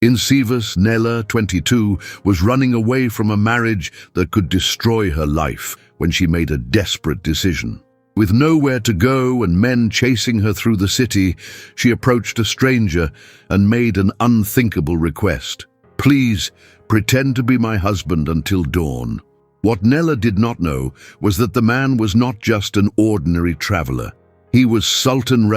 In Sivas, Nela, 22, was running away from a marriage that could destroy her life when she made a desperate decision. With nowhere to go and men chasing her through the city, she approached a stranger and made an unthinkable request. "Please, pretend to be my husband until dawn." What Nela did not know was that the man was not just an ordinary traveler. He was Sultan,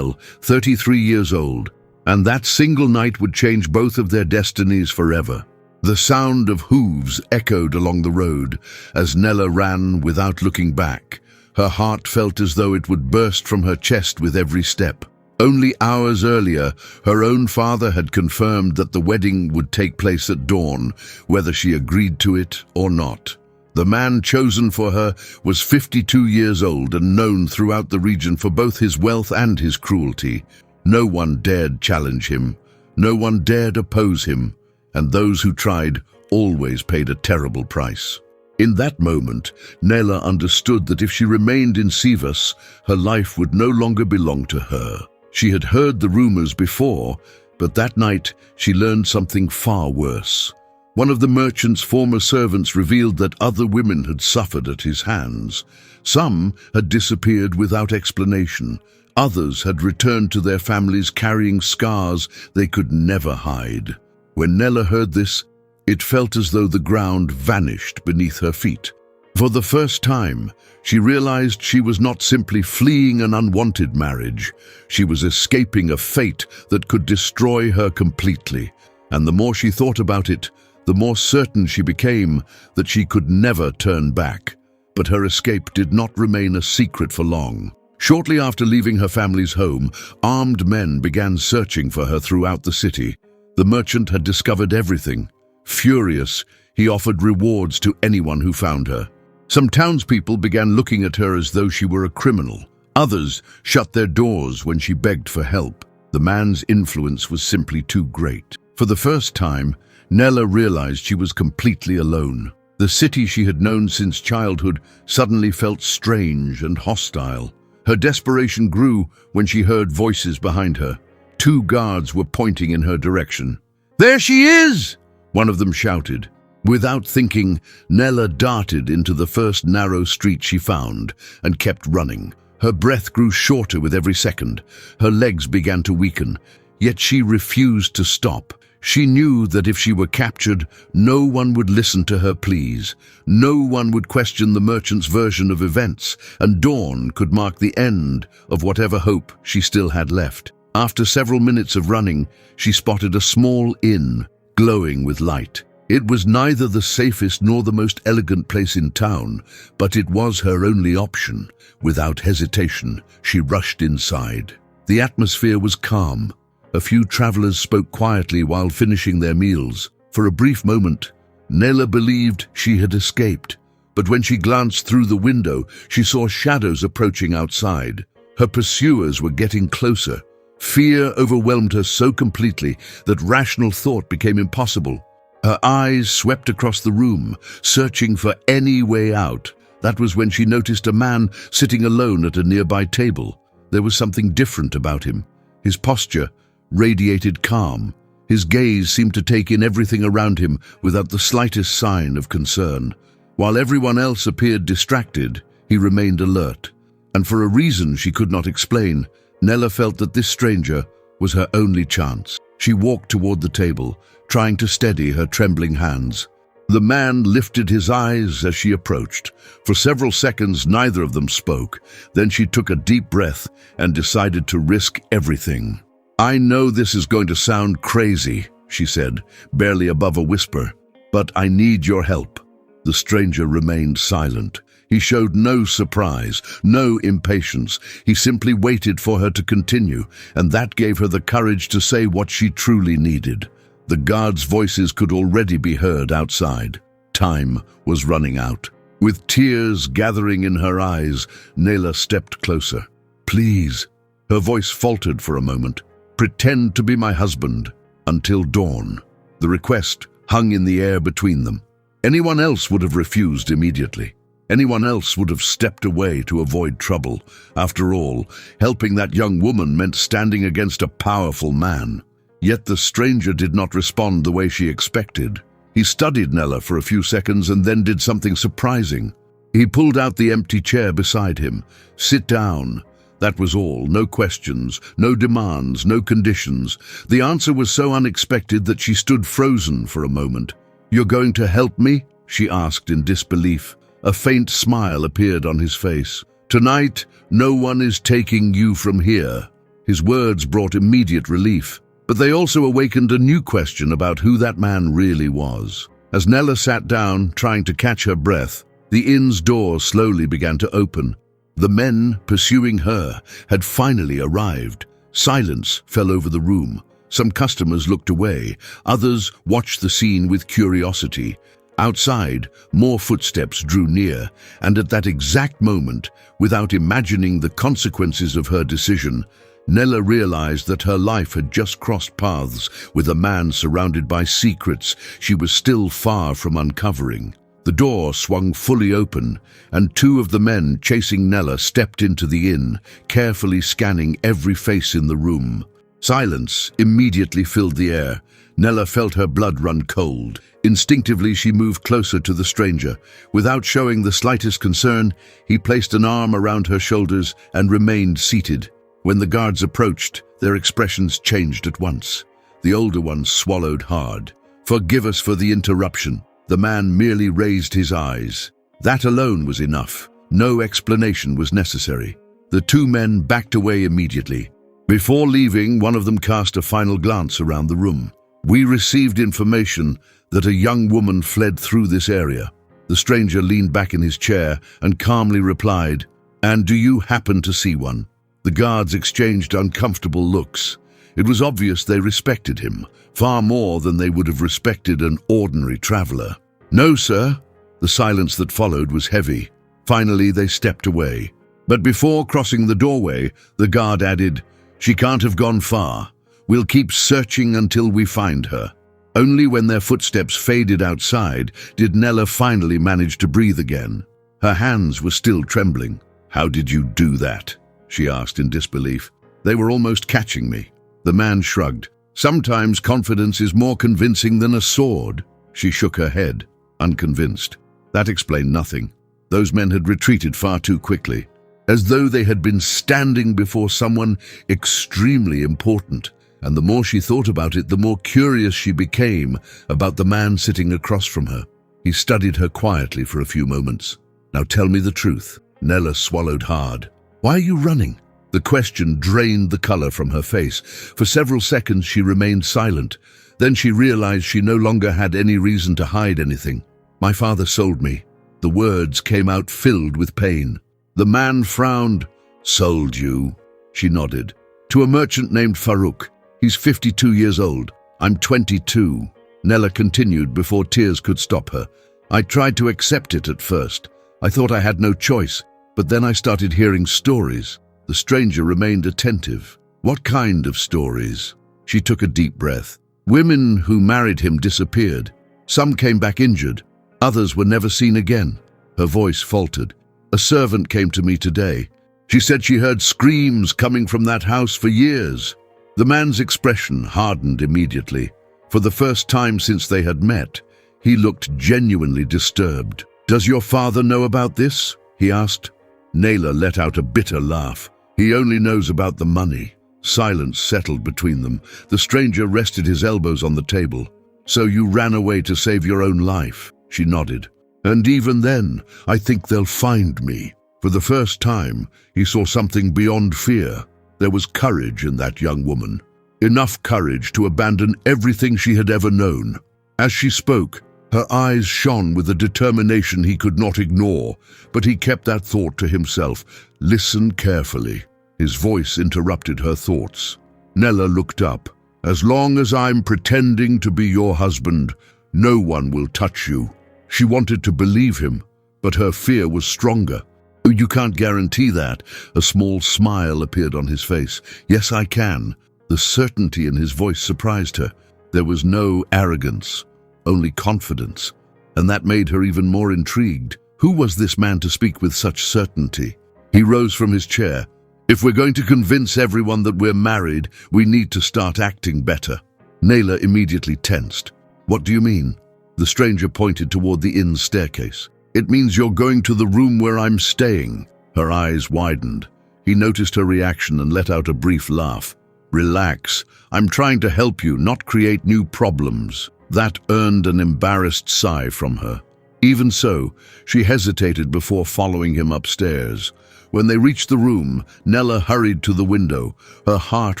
33 years old, and that single night would change both of their destinies forever. The sound of hooves echoed along the road as Nela ran without looking back. Her heart felt as though it would burst from her chest with every step. Only hours earlier, her own father had confirmed that the wedding would take place at dawn, whether she agreed to it or not. The man chosen for her was 52 years old and known throughout the region for both his wealth and his cruelty. No one dared challenge him, no one dared oppose him, and those who tried always paid a terrible price. In that moment, Nela understood that if she remained in Sivas, her life would no longer belong to her. She had heard the rumors before, but that night she learned something far worse. One of the merchant's former servants revealed that other women had suffered at his hands. Some had disappeared without explanation. Others had returned to their families carrying scars they could never hide. When Nela heard this, it felt as though the ground vanished beneath her feet. For the first time, she realized she was not simply fleeing an unwanted marriage. She was escaping a fate that could destroy her completely. And the more she thought about it, the more certain she became that she could never turn back. But her escape did not remain a secret for long. Shortly after leaving her family's home, armed men began searching for her throughout the city. The merchant had discovered everything. Furious, he offered rewards to anyone who found her. Some townspeople began looking at her as though she were a criminal. Others shut their doors when she begged for help. The man's influence was simply too great. For the first time, Nela realized she was completely alone. The city she had known since childhood suddenly felt strange and hostile. Her desperation grew when she heard voices behind her. 2 guards were pointing in her direction. "There she is!" one of them shouted. Without thinking, Nela darted into the first narrow street she found and kept running. Her breath grew shorter with every second. Her legs began to weaken, yet she refused to stop. She knew that if she were captured, no one would listen to her pleas. No one would question the merchant's version of events, and dawn could mark the end of whatever hope she still had left. After several minutes of running, she spotted a small inn, glowing with light. It was neither the safest nor the most elegant place in town, but it was her only option. Without hesitation, she rushed inside. The atmosphere was calm. A few travelers spoke quietly while finishing their meals. For a brief moment, Nela believed she had escaped, but when she glanced through the window, she saw shadows approaching outside. Her pursuers were getting closer. Fear overwhelmed her so completely that rational thought became impossible. Her eyes swept across the room, searching for any way out. That was when she noticed a man sitting alone at a nearby table. There was something different about him. His posture radiated calm. His gaze seemed to take in everything around him without the slightest sign of concern. While everyone else appeared distracted, he remained alert. And for a reason she could not explain, Nela felt that this stranger was her only chance. She walked toward the table, trying to steady her trembling hands. The man lifted his eyes as she approached. For several seconds, neither of them spoke. Then she took a deep breath and decided to risk everything. "I know this is going to sound crazy," she said, barely above a whisper, "but I need your help." The stranger remained silent. He showed no surprise, no impatience. He simply waited for her to continue, and that gave her the courage to say what she truly needed. The guards' voices could already be heard outside. Time was running out. With tears gathering in her eyes, Nela stepped closer. "Please." Her voice faltered for a moment. "Pretend to be my husband until dawn." The request hung in the air between them. Anyone else would have refused immediately. Anyone else would have stepped away to avoid trouble. After all, helping that young woman meant standing against a powerful man. Yet the stranger did not respond the way she expected. He studied Nela for a few seconds and then did something surprising. He pulled out the empty chair beside him. "Sit down." That was all. No questions, no demands, no conditions. The answer was so unexpected that she stood frozen for a moment. "You're going to help me?" she asked in disbelief. A faint smile appeared on his face. "Tonight, no one is taking you from here." His words brought immediate relief, but they also awakened a new question about who that man really was. As Nela sat down, trying to catch her breath, the inn's door slowly began to open. The men pursuing her had finally arrived. Silence fell over the room. Some customers looked away. Others watched the scene with curiosity. Outside, more footsteps drew near, and at that exact moment, without imagining the consequences of her decision, Nela realized that her life had just crossed paths with a man surrounded by secrets she was still far from uncovering. The door swung fully open, and two of the men chasing Nela stepped into the inn, carefully scanning every face in the room. Silence immediately filled the air. Nela felt her blood run cold. Instinctively, she moved closer to the stranger. Without showing the slightest concern, he placed an arm around her shoulders and remained seated. When the guards approached, their expressions changed at once. The older one swallowed hard. "Forgive us for the interruption." The man merely raised his eyes. That alone was enough. No explanation was necessary. The two men backed away immediately. Before leaving, one of them cast a final glance around the room. "We received information that a young woman fled through this area." The stranger leaned back in his chair and calmly replied, "And do you happen to see one?" The guards exchanged uncomfortable looks. It was obvious they respected him, far more than they would have respected an ordinary traveler. "No, sir." The silence that followed was heavy. Finally, they stepped away. But before crossing the doorway, the guard added, "She can't have gone far. We'll keep searching until we find her." Only when their footsteps faded outside did Nela finally manage to breathe again. Her hands were still trembling. "How did you do that?" she asked in disbelief. "They were almost catching me." The man shrugged. "Sometimes confidence is more convincing than a sword." She shook her head, unconvinced. That explained nothing. Those men had retreated far too quickly, as though they had been standing before someone extremely important. And the more she thought about it, the more curious she became about the man sitting across from her. He studied her quietly for a few moments. "Now tell me the truth." Nela swallowed hard. "Why are you running?" The question drained the color from her face. For several seconds she remained silent. Then she realized she no longer had any reason to hide anything. "My father sold me." The words came out filled with pain. The man frowned. "Sold you?" She nodded. "To a merchant named Farouk. He's 52 years old. I'm 22. Nela continued before tears could stop her. "I tried to accept it at first. I thought I had no choice, but then I started hearing stories." The stranger remained attentive. "What kind of stories?" She took a deep breath. "Women who married him disappeared. Some came back injured. Others were never seen again." Her voice faltered. "A servant came to me today. She said she heard screams coming from that house for years." The man's expression hardened immediately. For the first time since they had met, he looked genuinely disturbed. "Does your father know about this?" he asked. Nela let out a bitter laugh. "He only knows about the money." Silence settled between them. The stranger rested his elbows on the table. "So you ran away to save your own life?" She nodded. "And even then, I think they'll find me." For the first time, he saw something beyond fear. There was courage in that young woman. Enough courage to abandon everything she had ever known. As she spoke, her eyes shone with a determination he could not ignore, but he kept that thought to himself. "Listen carefully." His voice interrupted her thoughts. Nela looked up. "As long as I'm pretending to be your husband, no one will touch you." She wanted to believe him, but her fear was stronger. "You can't guarantee that." A small smile appeared on his face. "Yes, I can." The certainty in his voice surprised her. There was no arrogance, only confidence, and that made her even more intrigued. Who was this man to speak with such certainty? He rose from his chair. "If we're going to convince everyone that we're married, we need to start acting better." Nela immediately tensed. What do you mean? The stranger pointed toward the inn staircase. It means you're going to the room where I'm staying. Her eyes widened. He noticed her reaction and let out a brief laugh. Relax. I'm trying to help you, not create new problems. That earned an embarrassed sigh from her. Even so, she hesitated before following him upstairs. When they reached the room, Nela hurried to the window. Her heart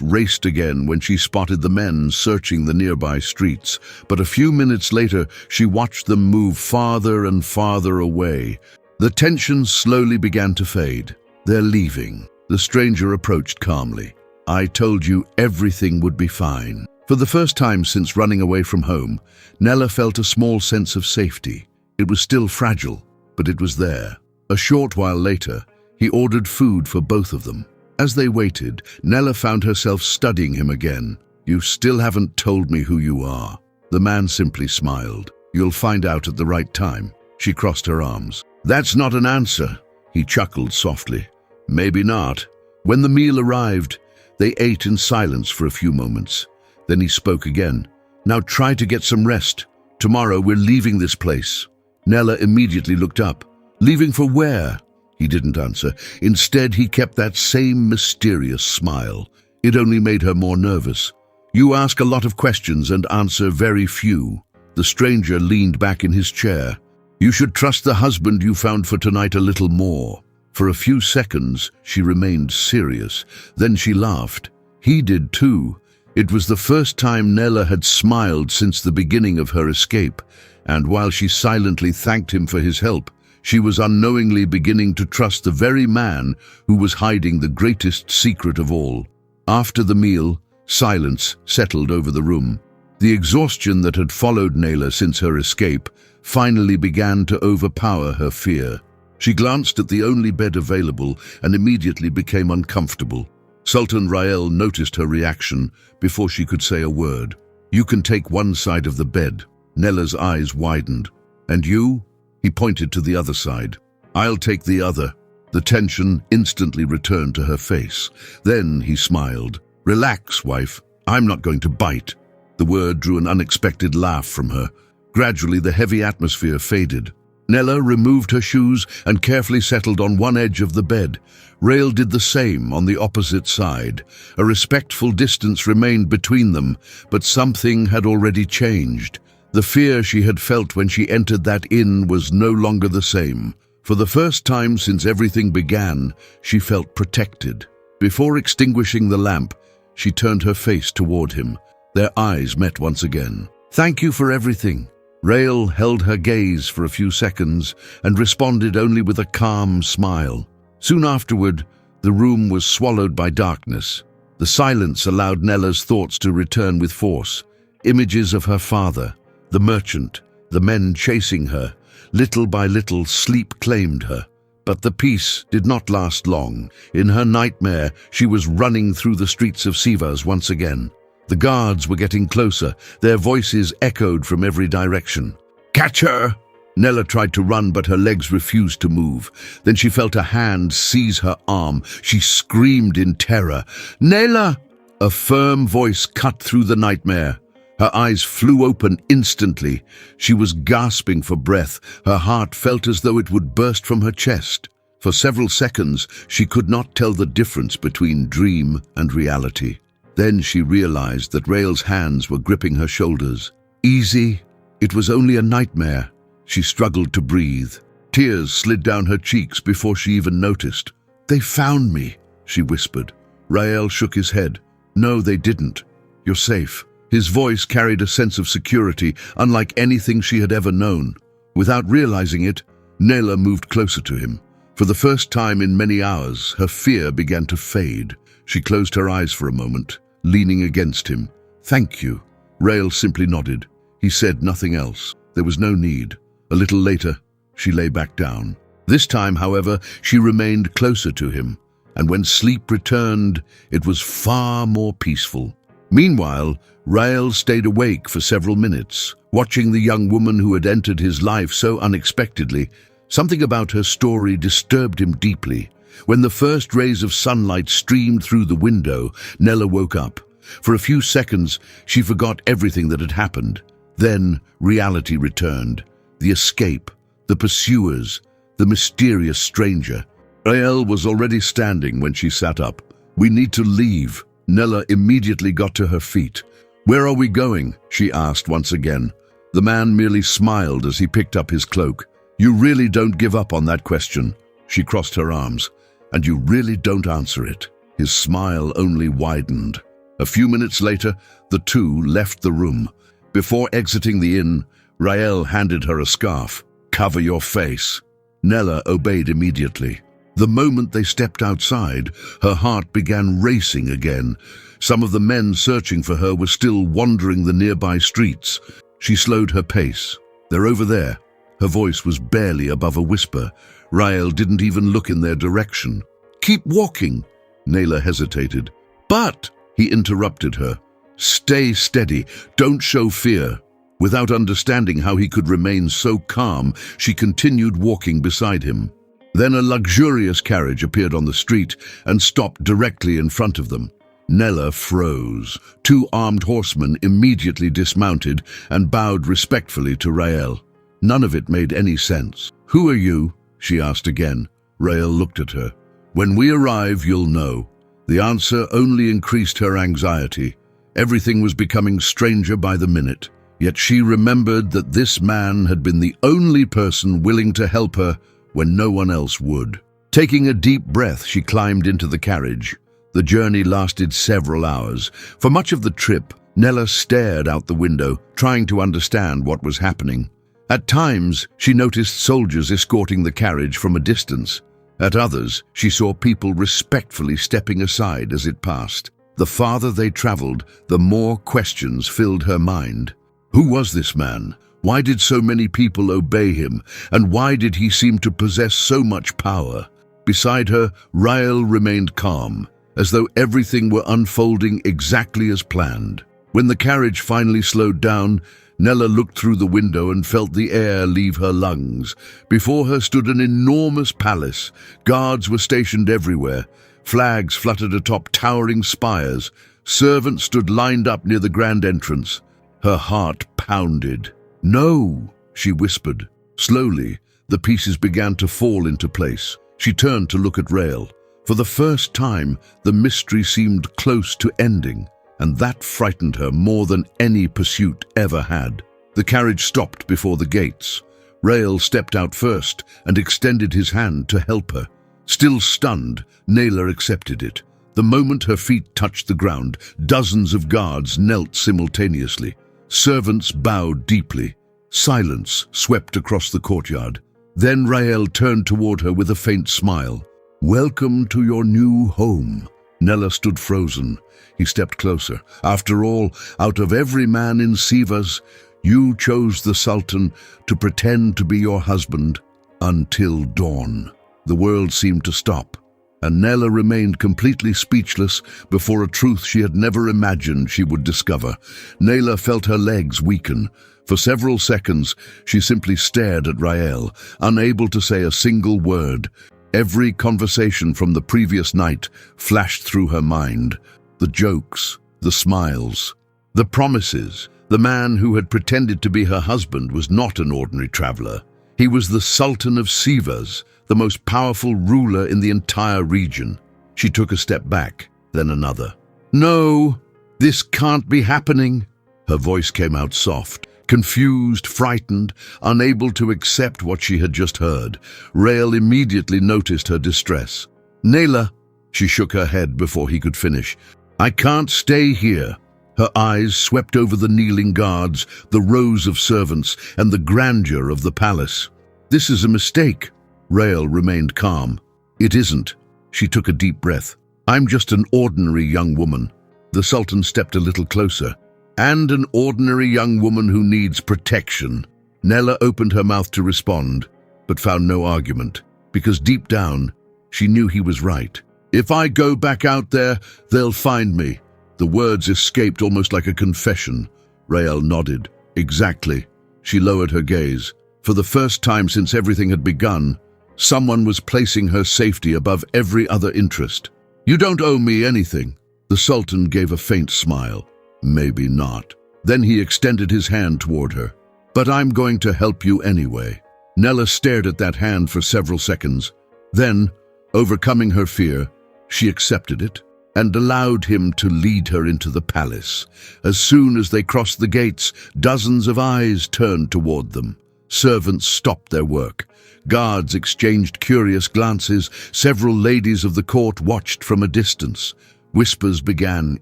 raced again when she spotted the men searching the nearby streets. But a few minutes later, she watched them move farther and farther away. The tension slowly began to fade. They're leaving. The stranger approached calmly. I told you everything would be fine. For the first time since running away from home, Nela felt a small sense of safety. It was still fragile, but it was there. A short while later, he ordered food for both of them. As they waited, Nela found herself studying him again. You still haven't told me who you are. The man simply smiled. You'll find out at the right time. She crossed her arms. That's not an answer. He chuckled softly. Maybe not. When the meal arrived, they ate in silence for a few moments. Then he spoke again. Now try to get some rest. Tomorrow we're leaving this place. Nela immediately looked up. Leaving for where? He didn't answer. Instead, he kept that same mysterious smile. It only made her more nervous. You ask a lot of questions and answer very few. The stranger leaned back in his chair. You should trust the husband you found for tonight a little more. For a few seconds, she remained serious. Then she laughed. He did too. It was the first time Nela had smiled since the beginning of her escape, and while she silently thanked him for his help, she was unknowingly beginning to trust the very man who was hiding the greatest secret of all. After the meal, silence settled over the room. The exhaustion that had followed Nela since her escape finally began to overpower her fear. She glanced at the only bed available and immediately became uncomfortable. Sultan Rael noticed her reaction before she could say a word. You can take one side of the bed. Nela's eyes widened. And you? He pointed to the other side. I'll take the other. The tension instantly returned to her face. Then he smiled. Relax, wife. I'm not going to bite. The word drew an unexpected laugh from her. Gradually, the heavy atmosphere faded. Nela removed her shoes and carefully settled on one edge of the bed. Rael did the same on the opposite side. A respectful distance remained between them, but something had already changed. The fear she had felt when she entered that inn was no longer the same. For the first time since everything began, she felt protected. Before extinguishing the lamp, she turned her face toward him. Their eyes met once again. Thank you for everything. Rael held her gaze for a few seconds and responded only with a calm smile. Soon afterward, the room was swallowed by darkness. The silence allowed Nela's thoughts to return with force. Images of her father, the merchant, the men chasing her. Little by little, sleep claimed her. But the peace did not last long. In her nightmare, she was running through the streets of Sivas once again. The guards were getting closer. Their voices echoed from every direction. Catch her! Nela tried to run, but her legs refused to move. Then she felt a hand seize her arm. She screamed in terror. Nela! A firm voice cut through the nightmare. Her eyes flew open instantly. She was gasping for breath. Her heart felt as though it would burst from her chest. For several seconds, she could not tell the difference between dream and reality. Then she realized that Rael's hands were gripping her shoulders. Easy. It was only a nightmare. She struggled to breathe. Tears slid down her cheeks before she even noticed. They found me, she whispered. Rael shook his head. No, they didn't. You're safe. His voice carried a sense of security, unlike anything she had ever known. Without realizing it, Nela moved closer to him. For the first time in many hours, her fear began to fade. She closed her eyes for a moment, leaning against him. Thank you. Rael simply nodded. He said nothing else. There was no need. A little later, she lay back down. This time, however, she remained closer to him, and when sleep returned, it was far more peaceful. Meanwhile, Rael stayed awake for several minutes, watching the young woman who had entered his life so unexpectedly. Something about her story disturbed him deeply. When the first rays of sunlight streamed through the window, Nela woke up. For a few seconds, she forgot everything that had happened. Then reality returned. The escape, the pursuers, the mysterious stranger. Rael was already standing when she sat up. "We need to leave." Nela immediately got to her feet. "Where are we going?" she asked once again. The man merely smiled as he picked up his cloak. "You really don't give up on that question." She crossed her arms. "And you really don't answer it." His smile only widened. A few minutes later, the two left the room. Before exiting the inn, Rael handed her a scarf. "Cover your face." Nela obeyed immediately. The moment they stepped outside, her heart began racing again. Some of the men searching for her were still wandering the nearby streets. She slowed her pace. "They're over there." Her voice was barely above a whisper. Rael didn't even look in their direction. "Keep walking." Nela hesitated. "But," he interrupted her, "stay steady. Don't show fear." Without understanding how he could remain so calm, she continued walking beside him. Then a luxurious carriage appeared on the street and stopped directly in front of them. Nela froze. Two armed horsemen immediately dismounted and bowed respectfully to Rael. None of it made any sense. "Who are you?" she asked again. Rael looked at her. "When we arrive, you'll know." The answer only increased her anxiety. Everything was becoming stranger by the minute. Yet she remembered that this man had been the only person willing to help her when no one else would. Taking a deep breath, she climbed into the carriage. The journey lasted several hours. For much of the trip, Nela stared out the window, trying to understand what was happening. At times, she noticed soldiers escorting the carriage from a distance. At others, she saw people respectfully stepping aside as it passed. The farther they traveled, the more questions filled her mind. Who was this man? Why did so many people obey him? And why did he seem to possess so much power? Beside her, Rael remained calm, as though everything were unfolding exactly as planned. When the carriage finally slowed down, Nela looked through the window and felt the air leave her lungs. Before her stood an enormous palace. Guards were stationed everywhere. Flags fluttered atop towering spires. Servants stood lined up near the grand entrance. Her heart pounded. "No," she whispered. Slowly, the pieces began to fall into place. She turned to look at Rael. For the first time, the mystery seemed close to ending, and that frightened her more than any pursuit ever had. The carriage stopped before the gates. Rael stepped out first and extended his hand to help her. Still stunned, Nela accepted it. The moment her feet touched the ground, dozens of guards knelt simultaneously. Servants bowed deeply. Silence swept across the courtyard. Then Rael turned toward her with a faint smile. "Welcome to your new home." Nela stood frozen. He stepped closer. "After all, out of every man in Sivas, you chose the Sultan to pretend to be your husband until dawn." The world seemed to stop, and Nela remained completely speechless before a truth she had never imagined she would discover. Nela felt her legs weaken. For several seconds, she simply stared at Rael, unable to say a single word. Every conversation from the previous night flashed through her mind. The jokes, the smiles, the promises. The man who had pretended to be her husband was not an ordinary traveler. He was the Sultan of Sivas, the most powerful ruler in the entire region. She took a step back, then another. "No, this can't be happening." Her voice came out soft, confused, frightened, unable to accept what she had just heard. Rael immediately noticed her distress. "Nela," she shook her head before he could finish. "I can't stay here." Her eyes swept over the kneeling guards, the rows of servants, and the grandeur of the palace. "This is a mistake." Rael remained calm. "It isn't." She took a deep breath. "I'm just an ordinary young woman." The Sultan stepped a little closer. "And an ordinary young woman who needs protection." Nela opened her mouth to respond, but found no argument, because deep down, she knew he was right. "If I go back out there, they'll find me." The words escaped almost like a confession. Rael nodded. "Exactly." She lowered her gaze. For the first time since everything had begun, someone was placing her safety above every other interest. "You don't owe me anything." The Sultan gave a faint smile. Maybe not. Then he extended his hand toward her. But I'm going to help you anyway. Nela stared at that hand for several seconds. Then, overcoming her fear, she accepted it and allowed him to lead her into the palace. As soon as they crossed the gates, dozens of eyes turned toward them. Servants stopped their work. Guards exchanged curious glances. Several ladies of the court watched from a distance. Whispers began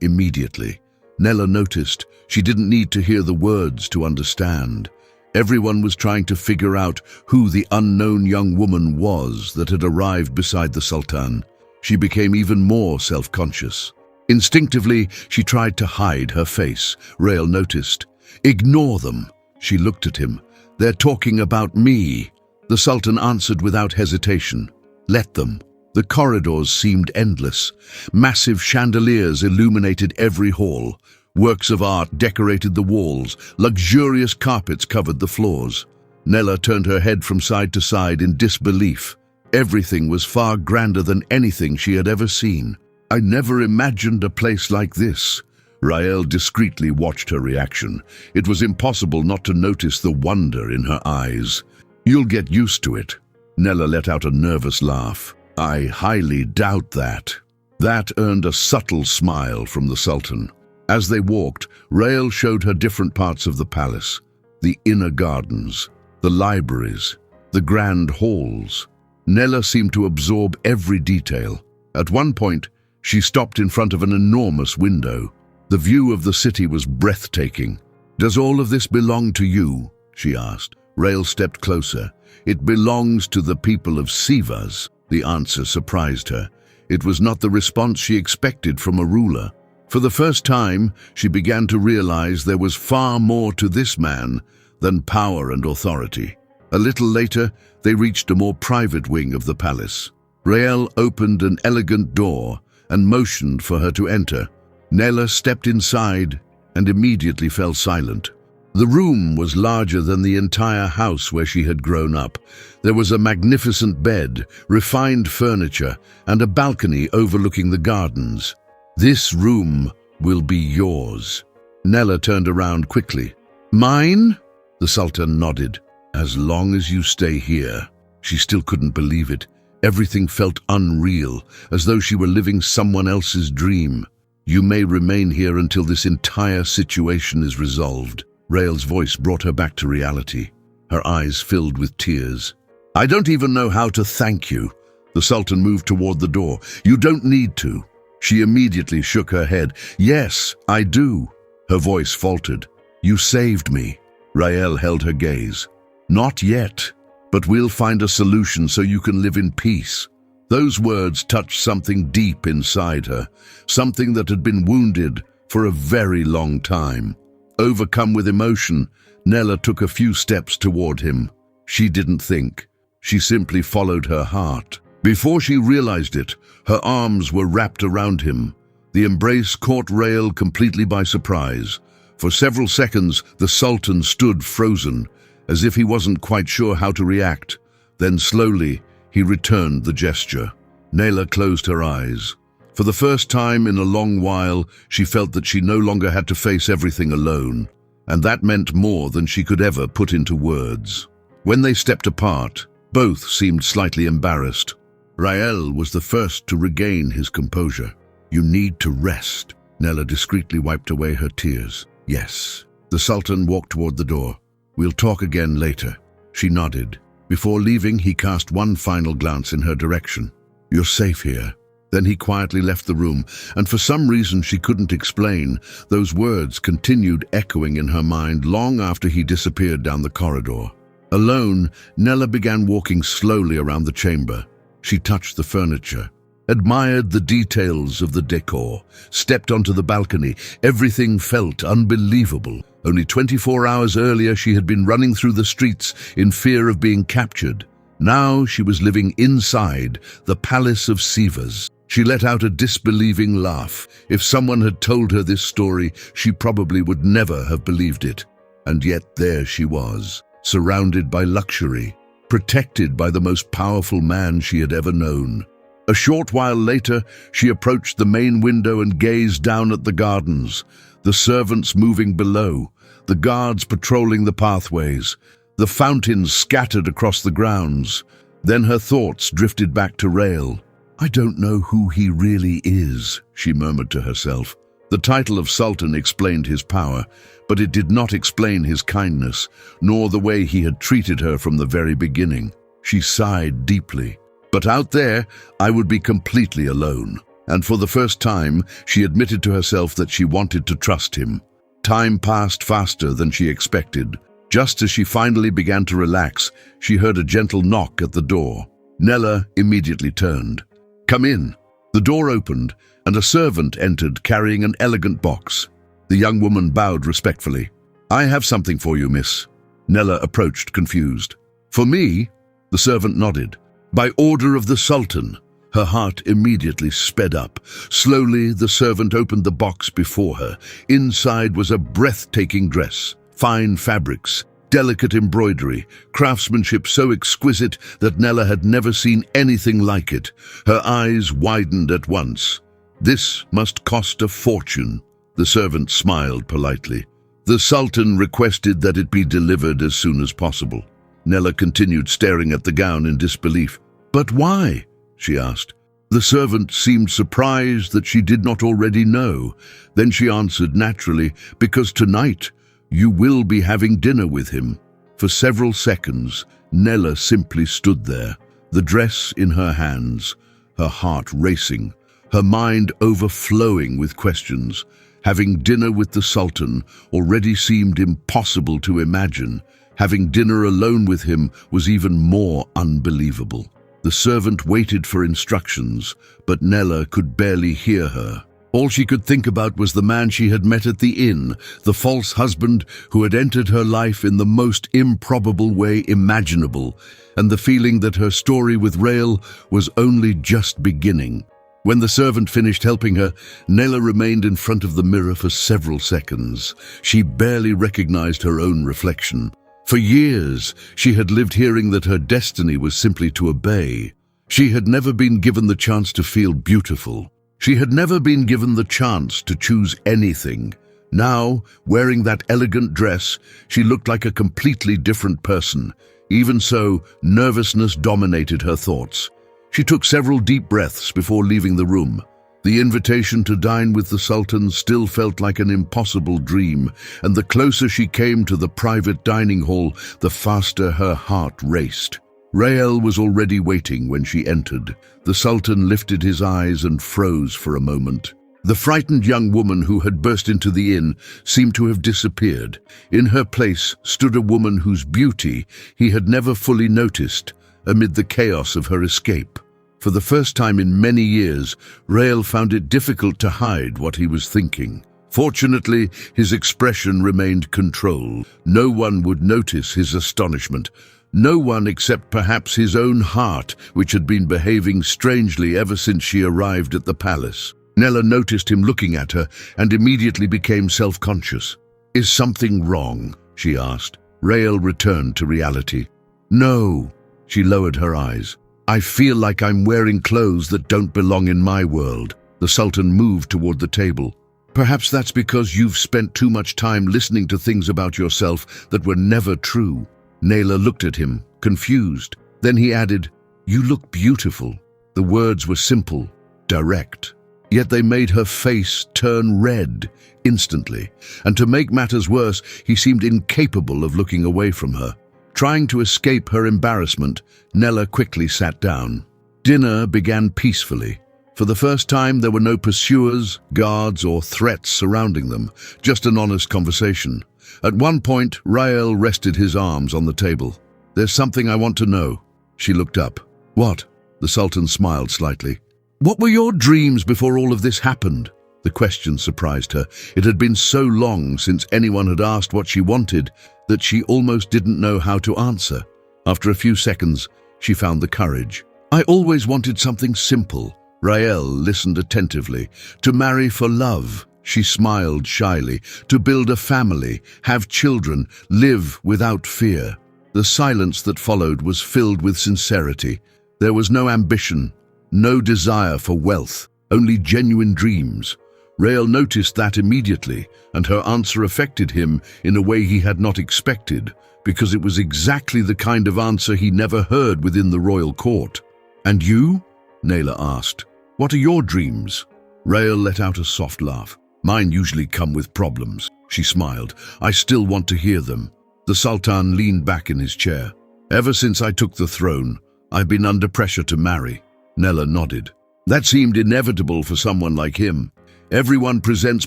immediately. Nela noticed she didn't need to hear the words to understand. Everyone was trying to figure out who the unknown young woman was that had arrived beside the Sultan. She became even more self-conscious. Instinctively, she tried to hide her face. Rael noticed. "Ignore them." She looked at him. "They're talking about me." The Sultan answered without hesitation. "Let them." The corridors seemed endless. Massive chandeliers illuminated every hall. Works of art decorated the walls. Luxurious carpets covered the floors. Nela turned her head from side to side in disbelief. Everything was far grander than anything she had ever seen. "I never imagined a place like this." Rael discreetly watched her reaction. It was impossible not to notice the wonder in her eyes. "You'll get used to it." Nela let out a nervous laugh. "I highly doubt that." That earned a subtle smile from the Sultan. As they walked, Rael showed her different parts of the palace. The inner gardens, the libraries, the grand halls. Nela seemed to absorb every detail. At one point, she stopped in front of an enormous window. The view of the city was breathtaking. "Does all of this belong to you?" she asked. Rael stepped closer. "It belongs to the people of Sivas." The answer surprised her. It was not the response she expected from a ruler. For the first time, she began to realize there was far more to this man than power and authority. A little later, they reached a more private wing of the palace. Rael opened an elegant door and motioned for her to enter. Nela stepped inside and immediately fell silent. The room was larger than the entire house where she had grown up. There was a magnificent bed, refined furniture, and a balcony overlooking the gardens. "This room will be yours." Nela turned around quickly. "Mine?" The Sultan nodded. "As long as you stay here." She still couldn't believe it. Everything felt unreal, as though she were living someone else's dream. "You may remain here until this entire situation is resolved." Rael's voice brought her back to reality. Her eyes filled with tears. "I don't even know how to thank you." The Sultan moved toward the door. "You don't need to." She immediately shook her head. "Yes, I do." Her voice faltered. "You saved me." Rael held her gaze. "Not yet, but we'll find a solution so you can live in peace." Those words touched something deep inside her, something that had been wounded for a very long time. Overcome with emotion, Nela took a few steps toward him. She didn't think. She simply followed her heart. Before she realized it, her arms were wrapped around him. The embrace caught Rael completely by surprise. For several seconds, the Sultan stood frozen, as if he wasn't quite sure how to react. Then slowly, he returned the gesture. Nela closed her eyes. For the first time in a long while, she felt that she no longer had to face everything alone, and that meant more than she could ever put into words. When they stepped apart, both seemed slightly embarrassed. Rael was the first to regain his composure. "You need to rest." Nela discreetly wiped away her tears. "Yes." The Sultan walked toward the door. "We'll talk again later." She nodded. Before leaving, he cast one final glance in her direction. "You're safe here." Then he quietly left the room, and for some reason she couldn't explain, those words continued echoing in her mind long after he disappeared down the corridor. Alone, Nela began walking slowly around the chamber. She touched the furniture, admired the details of the decor, stepped onto the balcony. Everything felt unbelievable. Only 24 hours earlier she had been running through the streets in fear of being captured. Now she was living inside the Palace of Sivas. She let out a disbelieving laugh. If someone had told her this story, she probably would never have believed it. And yet there she was, surrounded by luxury, protected by the most powerful man she had ever known. A short while later, she approached the main window and gazed down at the gardens, the servants moving below, the guards patrolling the pathways, the fountains scattered across the grounds. Then her thoughts drifted back to Rael. "I don't know who he really is," she murmured to herself. The title of Sultan explained his power, but it did not explain his kindness, nor the way he had treated her from the very beginning. She sighed deeply. But out there, I would be completely alone. And for the first time, she admitted to herself that she wanted to trust him. Time passed faster than she expected. Just as she finally began to relax, she heard a gentle knock at the door. Nela immediately turned. "Come in." The door opened, and a servant entered carrying an elegant box. The young woman bowed respectfully. "I have something for you, miss." Nela approached, confused. "For me?" The servant nodded. "By order of the Sultan." Her heart immediately sped up. Slowly, the servant opened the box before her. Inside was a breathtaking dress, fine fabrics, delicate embroidery, craftsmanship so exquisite that Nela had never seen anything like it. Her eyes widened at once. "This must cost a fortune." The servant smiled politely. "The Sultan requested that it be delivered as soon as possible." Nela continued staring at the gown in disbelief. "But why?" she asked. The servant seemed surprised that she did not already know. Then she answered naturally, "Because tonight you will be having dinner with him." For several seconds, Nela simply stood there, the dress in her hands, her heart racing, her mind overflowing with questions. Having dinner with the Sultan already seemed impossible to imagine. Having dinner alone with him was even more unbelievable. The servant waited for instructions, but Nela could barely hear her. All she could think about was the man she had met at the inn, the false husband who had entered her life in the most improbable way imaginable, and the feeling that her story with Rael was only just beginning. When the servant finished helping her, Nela remained in front of the mirror for several seconds. She barely recognized her own reflection. For years, she had lived hearing that her destiny was simply to obey. She had never been given the chance to feel beautiful. She had never been given the chance to choose anything. Now, wearing that elegant dress, she looked like a completely different person. Even so, nervousness dominated her thoughts. She took several deep breaths before leaving the room. The invitation to dine with the Sultan still felt like an impossible dream, and the closer she came to the private dining hall, the faster her heart raced. Rael was already waiting when she entered. The Sultan lifted his eyes and froze for a moment. The frightened young woman who had burst into the inn seemed to have disappeared. In her place stood a woman whose beauty he had never fully noticed amid the chaos of her escape. For the first time in many years, Rael found it difficult to hide what he was thinking. Fortunately, his expression remained controlled. No one would notice his astonishment. No one except perhaps his own heart, which had been behaving strangely ever since she arrived at the palace. Nela noticed him looking at her and immediately became self-conscious. "Is something wrong?" she asked. Rael returned to reality. "No." She lowered her eyes. "I feel like I'm wearing clothes that don't belong in my world." The Sultan moved toward the table. "Perhaps that's because you've spent too much time listening to things about yourself that were never true." Nela looked at him, confused. Then he added, "You look beautiful." The words were simple, direct. Yet they made her face turn red instantly. And to make matters worse, he seemed incapable of looking away from her. Trying to escape her embarrassment, Nela quickly sat down. Dinner began peacefully. For the first time, there were no pursuers, guards, or threats surrounding them, just an honest conversation. At one point, Rael rested his arms on the table. "There's something I want to know." She looked up. "What?" The Sultan smiled slightly. "What were your dreams before all of this happened?" The question surprised her. It had been so long since anyone had asked what she wanted that she almost didn't know how to answer. After a few seconds, she found the courage. "I always wanted something simple." Rael listened attentively. "To marry for love," she smiled shyly. "To build a family, have children, live without fear." The silence that followed was filled with sincerity. There was no ambition, No desire for wealth, only genuine dreams. Rael noticed that immediately, and her answer affected him in a way he had not expected, because it was exactly the kind of answer he never heard within the royal court. "And you?" Nela asked. "What are your dreams?" Rael let out a soft laugh. "Mine usually come with problems," she smiled. "I still want to hear them." The Sultan leaned back in his chair. "Ever since I took the throne, I've been under pressure to marry." Nela nodded. That seemed inevitable for someone like him. Everyone presents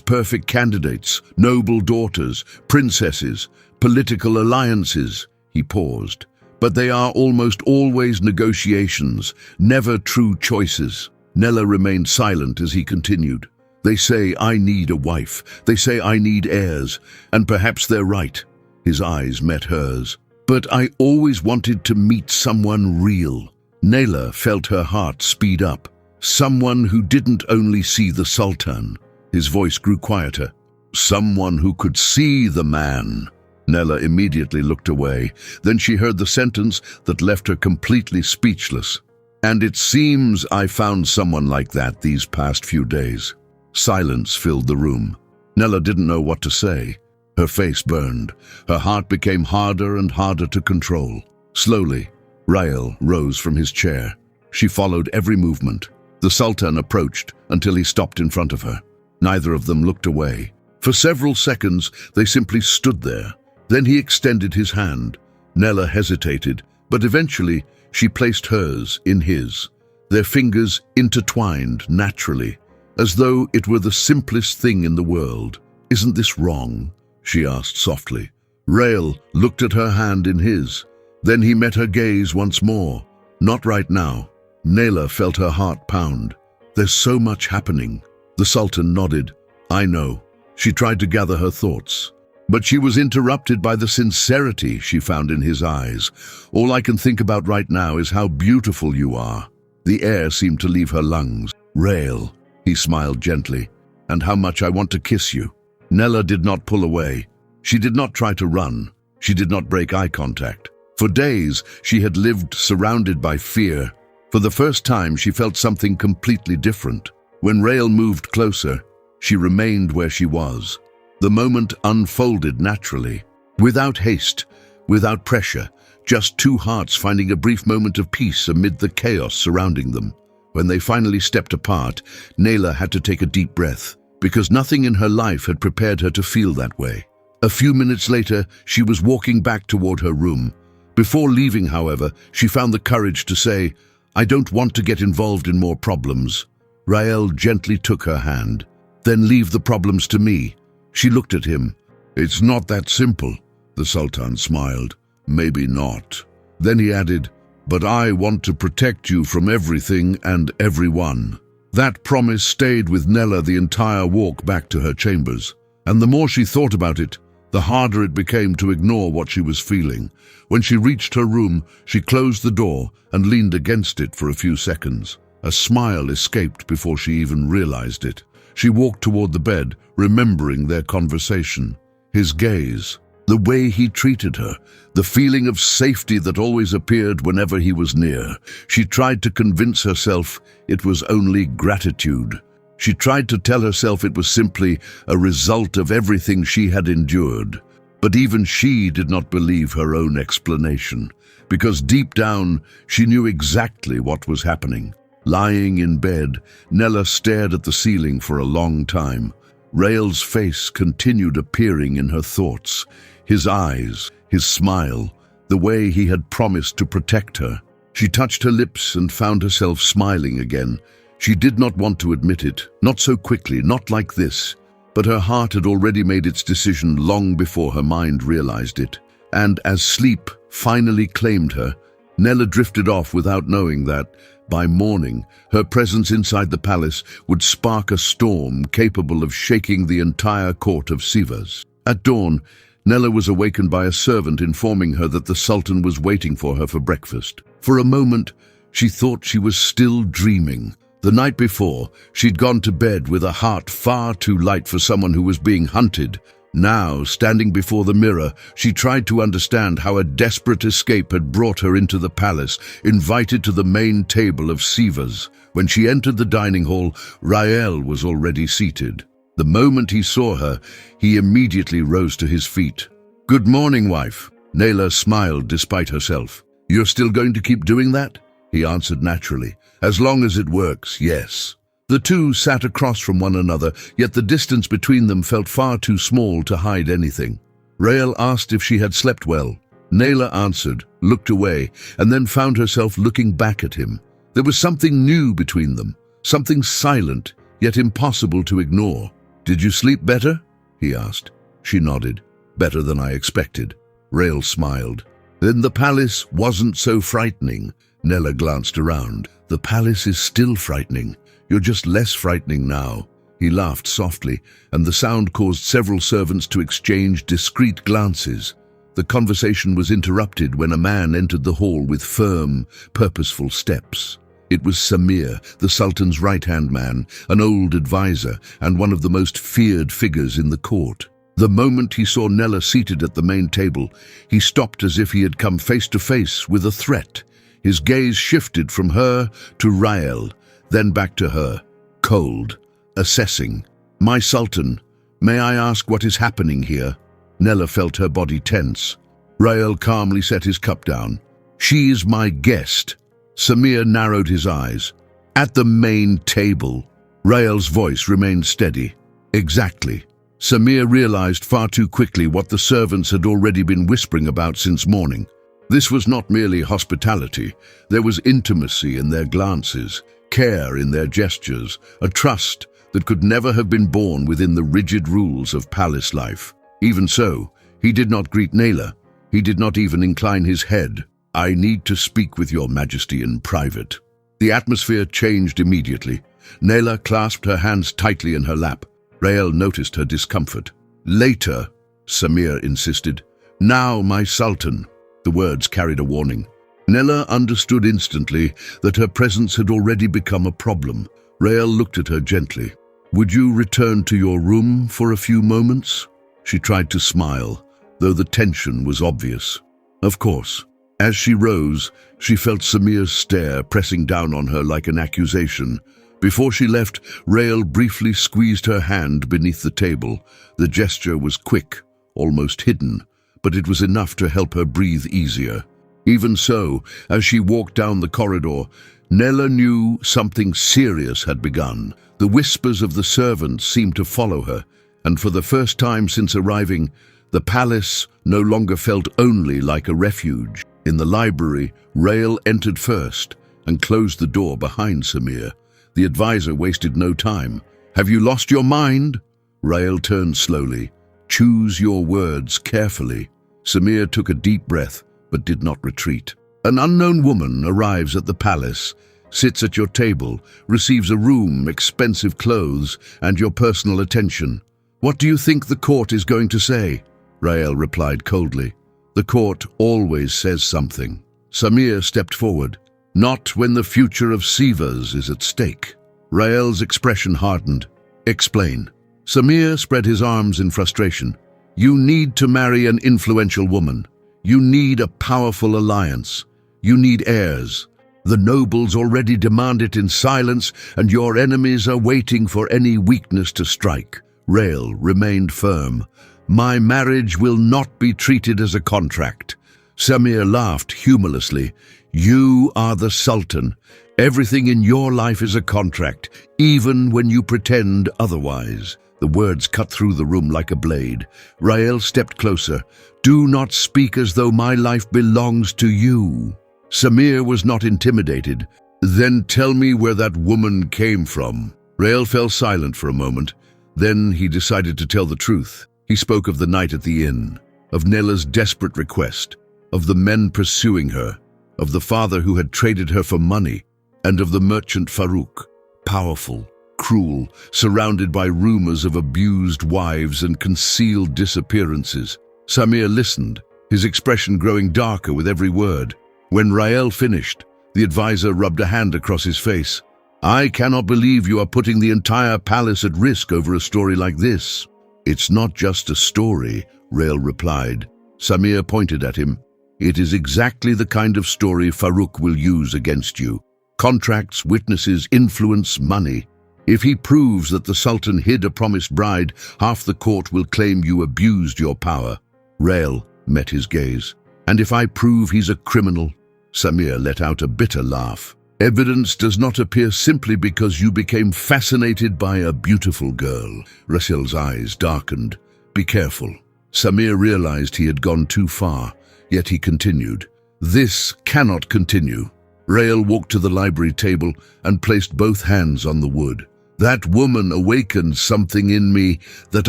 perfect candidates, noble daughters, princesses, political alliances. He paused. But they are almost always negotiations, never true choices. Nela remained silent as he continued. "They say I need a wife. They say I need heirs. And perhaps they're right." His eyes met hers. "But I always wanted to meet someone real." Nela felt her heart speed up. Someone who didn't only see the Sultan. His voice grew quieter. Someone who could see the man. Nela immediately looked away. Then she heard the sentence that left her completely speechless. "And it seems I found someone like that these past few days." Silence filled the room. Nela didn't know what to say. Her face burned. Her heart became harder and harder to control. Slowly, Rael rose from his chair. She followed every movement. The Sultan approached until he stopped in front of her. Neither of them looked away. For several seconds, they simply stood there. Then he extended his hand. Nela hesitated, but eventually she placed hers in his. Their fingers intertwined naturally, as though it were the simplest thing in the world. "Isn't this wrong?" she asked softly. Rael looked at her hand in his. Then he met her gaze once more. "Not right now." Nela felt her heart pound. "There's so much happening." The Sultan nodded. "I know." She tried to gather her thoughts. But she was interrupted by the sincerity she found in his eyes. "All I can think about right now is how beautiful you are." The air seemed to leave her lungs. "Rael," he smiled gently, "and how much I want to kiss you." Nela did not pull away. She did not try to run. She did not break eye contact. For days, she had lived surrounded by fear. For the first time, she felt something completely different. When Rael moved closer, she remained where she was. The moment unfolded naturally, without haste, without pressure, just two hearts finding a brief moment of peace amid the chaos surrounding them. When they finally stepped apart, Nela had to take a deep breath, because nothing in her life had prepared her to feel that way. A few minutes later, she was walking back toward her room. Before leaving, however, she found the courage to say, "I don't want to get involved in more problems." Rael gently took her hand. "Then leave the problems to me." She looked at him. "It's not that simple," the Sultan smiled. "Maybe not." Then he added, "But I want to protect you from everything and everyone." That promise stayed with Nela the entire walk back to her chambers. And the more she thought about it, the harder it became to ignore what she was feeling. When she reached her room, she closed the door and leaned against it for a few seconds. A smile escaped before she even realized it. She walked toward the bed, remembering their conversation. His gaze, the way he treated her, the feeling of safety that always appeared whenever he was near. She tried to convince herself it was only gratitude. She tried to tell herself it was simply a result of everything she had endured. But even she did not believe her own explanation, because deep down she knew exactly what was happening. Lying in bed, Nela stared at the ceiling for a long time. Rael's face continued appearing in her thoughts. His eyes, his smile, the way he had promised to protect her. She touched her lips and found herself smiling again. She did not want to admit it, not so quickly, not like this. But her heart had already made its decision long before her mind realized it. And as sleep finally claimed her, Nela drifted off without knowing that, by morning, her presence inside the palace would spark a storm capable of shaking the entire court of Sivas. At dawn, Nela was awakened by a servant informing her that the Sultan was waiting for her for breakfast. For a moment, she thought she was still dreaming. The night before, she'd gone to bed with a heart far too light for someone who was being hunted. Now, standing before the mirror, she tried to understand how a desperate escape had brought her into the palace, invited to the main table of Sivas. When she entered the dining hall, Rael was already seated. The moment he saw her, he immediately rose to his feet. "Good morning, wife." Nela smiled despite herself. "You're still going to keep doing that?" He answered naturally. "As long as it works, yes." The two sat across from one another, yet the distance between them felt far too small to hide anything. Rael asked if she had slept well. Nela answered, looked away, and then found herself looking back at him. There was something new between them, something silent, yet impossible to ignore. "Did you sleep better?" he asked. She nodded. "Better than I expected." Rael smiled. "Then the palace wasn't so frightening." Nela glanced around. "The palace is still frightening. You're just less frightening now." He laughed softly, and the sound caused several servants to exchange discreet glances. The conversation was interrupted when a man entered the hall with firm, purposeful steps. It was Samir, the Sultan's right-hand man, an old advisor, and one of the most feared figures in the court. The moment he saw Nela seated at the main table, he stopped as if he had come face to face with a threat. His gaze shifted from her to Rael, then back to her, cold, assessing. "My Sultan, may I ask what is happening here?" Nela felt her body tense. Rael calmly set his cup down. "She is my guest." Samir narrowed his eyes. "At the main table." Rael's voice remained steady. "Exactly." Samir realized far too quickly what the servants had already been whispering about since morning. This was not merely hospitality. There was intimacy in their glances, care in their gestures, a trust that could never have been born within the rigid rules of palace life. Even so, he did not greet Nela. He did not even incline his head. "I need to speak with your majesty in private." The atmosphere changed immediately. Nela clasped her hands tightly in her lap. Rael noticed her discomfort. "Later," Samir insisted. "Now, my Sultan." The words carried a warning. Nela understood instantly that her presence had already become a problem. Rael looked at her gently. "Would you return to your room for a few moments?" She tried to smile, though the tension was obvious. "Of course." As she rose, she felt Samir's stare pressing down on her like an accusation. Before she left, Rael briefly squeezed her hand beneath the table. The gesture was quick, almost hidden, but it was enough to help her breathe easier. Even so, as she walked down the corridor, Nela knew something serious had begun. The whispers of the servants seemed to follow her, and for the first time since arriving, the palace no longer felt only like a refuge. In the library, Rael entered first and closed the door behind Samir. The advisor wasted no time. "Have you lost your mind?" Rael turned slowly. "Choose your words carefully." Samir took a deep breath, but did not retreat. "An unknown woman arrives at the palace, sits at your table, receives a room, expensive clothes, and your personal attention. What do you think the court is going to say?" Rael replied coldly. "The court always says something." Samir stepped forward. "Not when the future of Sivas is at stake." Rael's expression hardened. "Explain." Samir spread his arms in frustration. "You need to marry an influential woman. You need a powerful alliance. You need heirs. The nobles already demand it in silence, and your enemies are waiting for any weakness to strike." Rael remained firm. "My marriage will not be treated as a contract." Samir laughed humorlessly. "You are the Sultan. Everything in your life is a contract, even when you pretend otherwise." The words cut through the room like a blade. Rael stepped closer. "Do not speak as though my life belongs to you." Samir was not intimidated. "Then tell me where that woman came from." Rael fell silent for a moment. Then he decided to tell the truth. He spoke of the night at the inn, of Nela's desperate request, of the men pursuing her, of the father who had traded her for money, and of the merchant Farouk, powerful, cruel, surrounded by rumors of abused wives and concealed disappearances. Samir listened, his expression growing darker with every word. When Rael finished, the advisor rubbed a hand across his face. "I cannot believe you are putting the entire palace at risk over a story like this." "It's not just a story," Rael replied. Samir pointed at him. "It is exactly the kind of story Farouk will use against you. Contracts, witnesses, influence, money. If he proves that the Sultan hid a promised bride, half the court will claim you abused your power. Rael met his gaze. And if I prove he's a criminal? Samir let out a bitter laugh. Evidence does not appear simply because you became fascinated by a beautiful girl. Rael's eyes darkened. Be careful. Samir realized he had gone too far, yet he continued. This cannot continue. Rael walked to the library table and placed both hands on the wood. That woman awakened something in me that